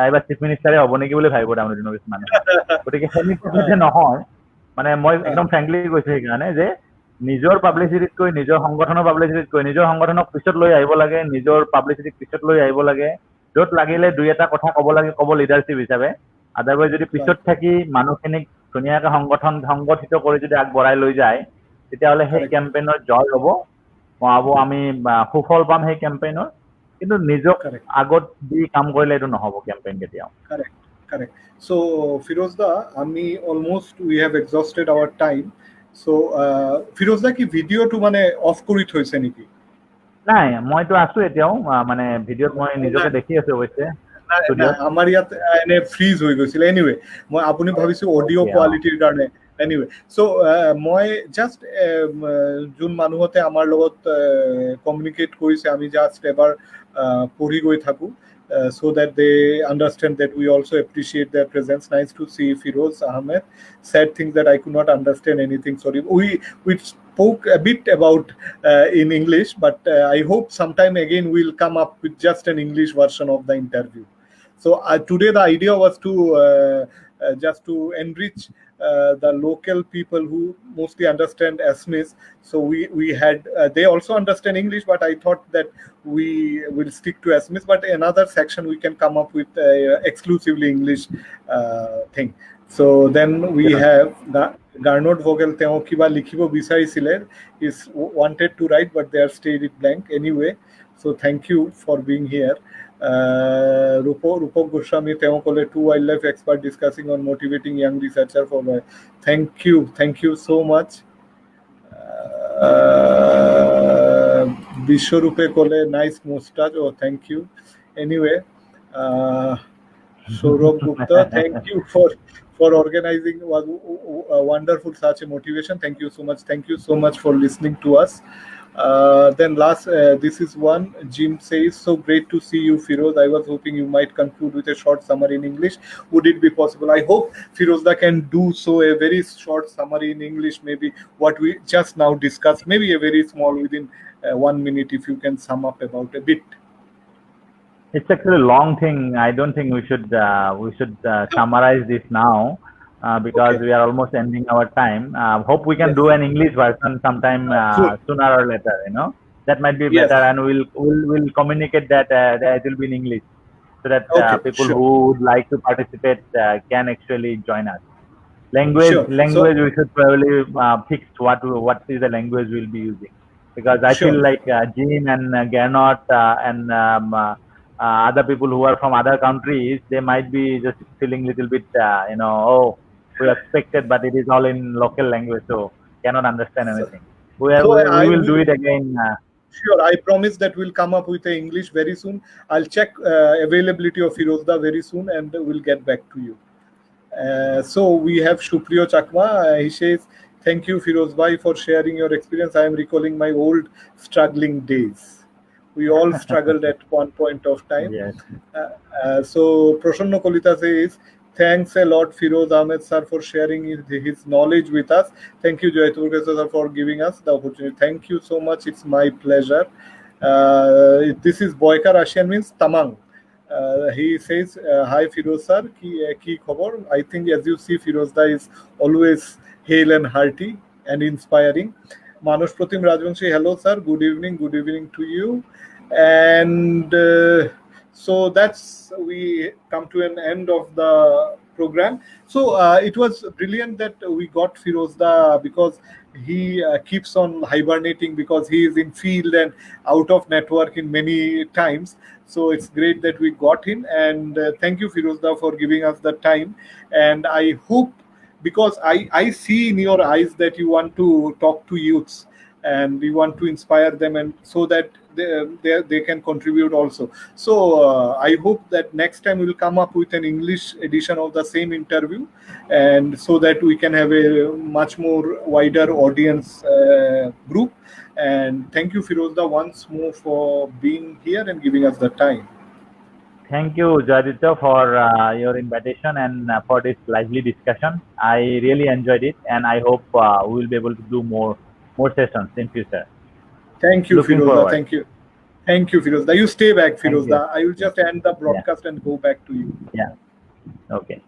এইবাৰ চিফ মিনিষ্টাৰে হ'ব নেকি বুলি ভাবিব তাৰমানে দিনৰ কিছুমান মানুহে। গতিকে সেনেকুৱা নহয়, মানে মই একদম ফ্ৰেংকলি কৈছো সেইকাৰণে যে নিজৰ পাব্লিচিটিতকৈ নিজৰ সংগঠনৰ পাব্লিচিটিতকৈ নিজৰ সংগঠনক পিছত লৈ আহিব লাগে, নিজৰ পাব্লিচিটিক পিছত লৈ আহিব লাগে, য'ত লাগিলে দুই এটা কথা ক'ব লাগে ক'ব লিডাৰশ্বিপ হিচাপে, আদাৰৱাইজ যদি পিছত থাকি মানুহখিনিক ধুনীয়াকৈ সংগঠিত কৰি যদি আগবঢ়াই লৈ যায় তেতিয়াহ'লে সেই কেম্পেইনৰ জয় হ'ব, মই ভাবোঁ আমি সুফল পাম সেই কেম্পেইনৰ, কিন্তু নিজক আগত দি কাম কৰিলে এইটো নহ'ব কেম্পেইন কেতিয়াও। Correct. So Firoz da, আমি almost we have exhausted our time. So Firoz da কি ভিডিওটো মানে অফ কৰি থৈছে নেকি? নাই, মইতো আছো এতিয়াও, মানে ভিডিঅ'ত মই নিজকে দেখি আছো অৱশ্যে। আমাৰ ইয়াত এনে ফ্ৰিজ হৈ গৈছিল। এনিৱে মই আপুনি ভাবিছো অডিঅ' কোৱালিটিৰ কাৰণে। এনিৱে চ' মই জাষ্ট যোন মানুহতে আমাৰ লগত কমিউনিকেট কৰিছে আমি জাষ্ট এবাৰ পঢ়ি গৈ থাকোঁ so that they understand that we also appreciate their presence. Nice to see Firoz Ahmed. Said things that I could not understand anything. Sorry. We spoke a bit about in English, but I hope sometime again we'll come up with just an English version of the interview. So today the idea was to just to enrich the local people who mostly understand Assamese. So we had they also understand English, but I thought that we will stick to Assamese. But another section we can come up with exclusively English thing. So then we have the Garnot Vogel teo kiba likhibo bicharisile is wanted to write, but they are stayed it blank anyway. So thank you for being here. Rupok Goswami teo kole two wildlife expert discussing on motivating young researcher for thank you so much. Bishwarupe kole nice mustache, oh thank you. Anyway, Saurabh Gupta, thank you for organizing, was wonderful, such a motivation. Thank you so much for listening to us. Then last, this is one, Jim says, so great to see you, Firoz. I was hoping you might conclude with a short summary in English. Would it be possible? I hope Firozda can do so, a very short summary in English, maybe what we just now discussed, maybe a very small, within 1 minute, if you can sum up about a bit. It's actually a long thing. I don't think we should summarize this now because we are almost ending our time. Hope we can do an English version sometime sooner or later. That might be better, and we'll communicate that it will be in English so that people who would like to participate can actually join us. Language, we should probably fix what is the language we'll be using, because I feel like Jim and Gernot and other people who are from other countries, they might be just feeling little bit, we expected, but it is all in local language, so cannot understand anything. We will do it again. Sure, I promise that we'll come up with English very soon. I'll check availability of Firozda very soon, and we'll get back to you. So we have Shupriyo Chakma. He says, Thank you, Firoz Bhai, for sharing your experience. I am recalling my old struggling days. We all struggled at one point of time. Yes. So Prasanna Kolita says, thanks a lot, Firoz Ahmed sir, for sharing his knowledge with us. Thank you, Joyatulke sir, for giving us the opportunity. Thank you so much. It's my pleasure. This is Boykar Asian means Tamang. He says, hi Firoz sir, ki khobor. I think as you see, Firoz da is always hale and hearty and inspiring. Manush Pratim Rajvanshi, hello sir, good evening to you. And so that's, we come to an end of the program. So it was brilliant that we got Firozda, because he keeps on hibernating, because he is in field and out of network in many times. So it's great that we got him, and thank you, Firozda, for giving us the time. And I hope, because I see in your eyes that you want to talk to youths and you want to inspire them, and so that they can contribute also. So I hope that next time we will come up with an English edition of the same interview, and so that we can have a much more wider audience group. And thank you, Firozda, once more for being here and giving us the time. Thank you, Joyaditya, for your invitation and for this lively discussion. I really enjoyed it, and I hope we will be able to do more sessions in future. Thank you, Looking Firozda. forward. Thank you, Firozda. You stay back, Thank you. Firozda. I will just end the broadcast and go back to you. Yeah. Okay.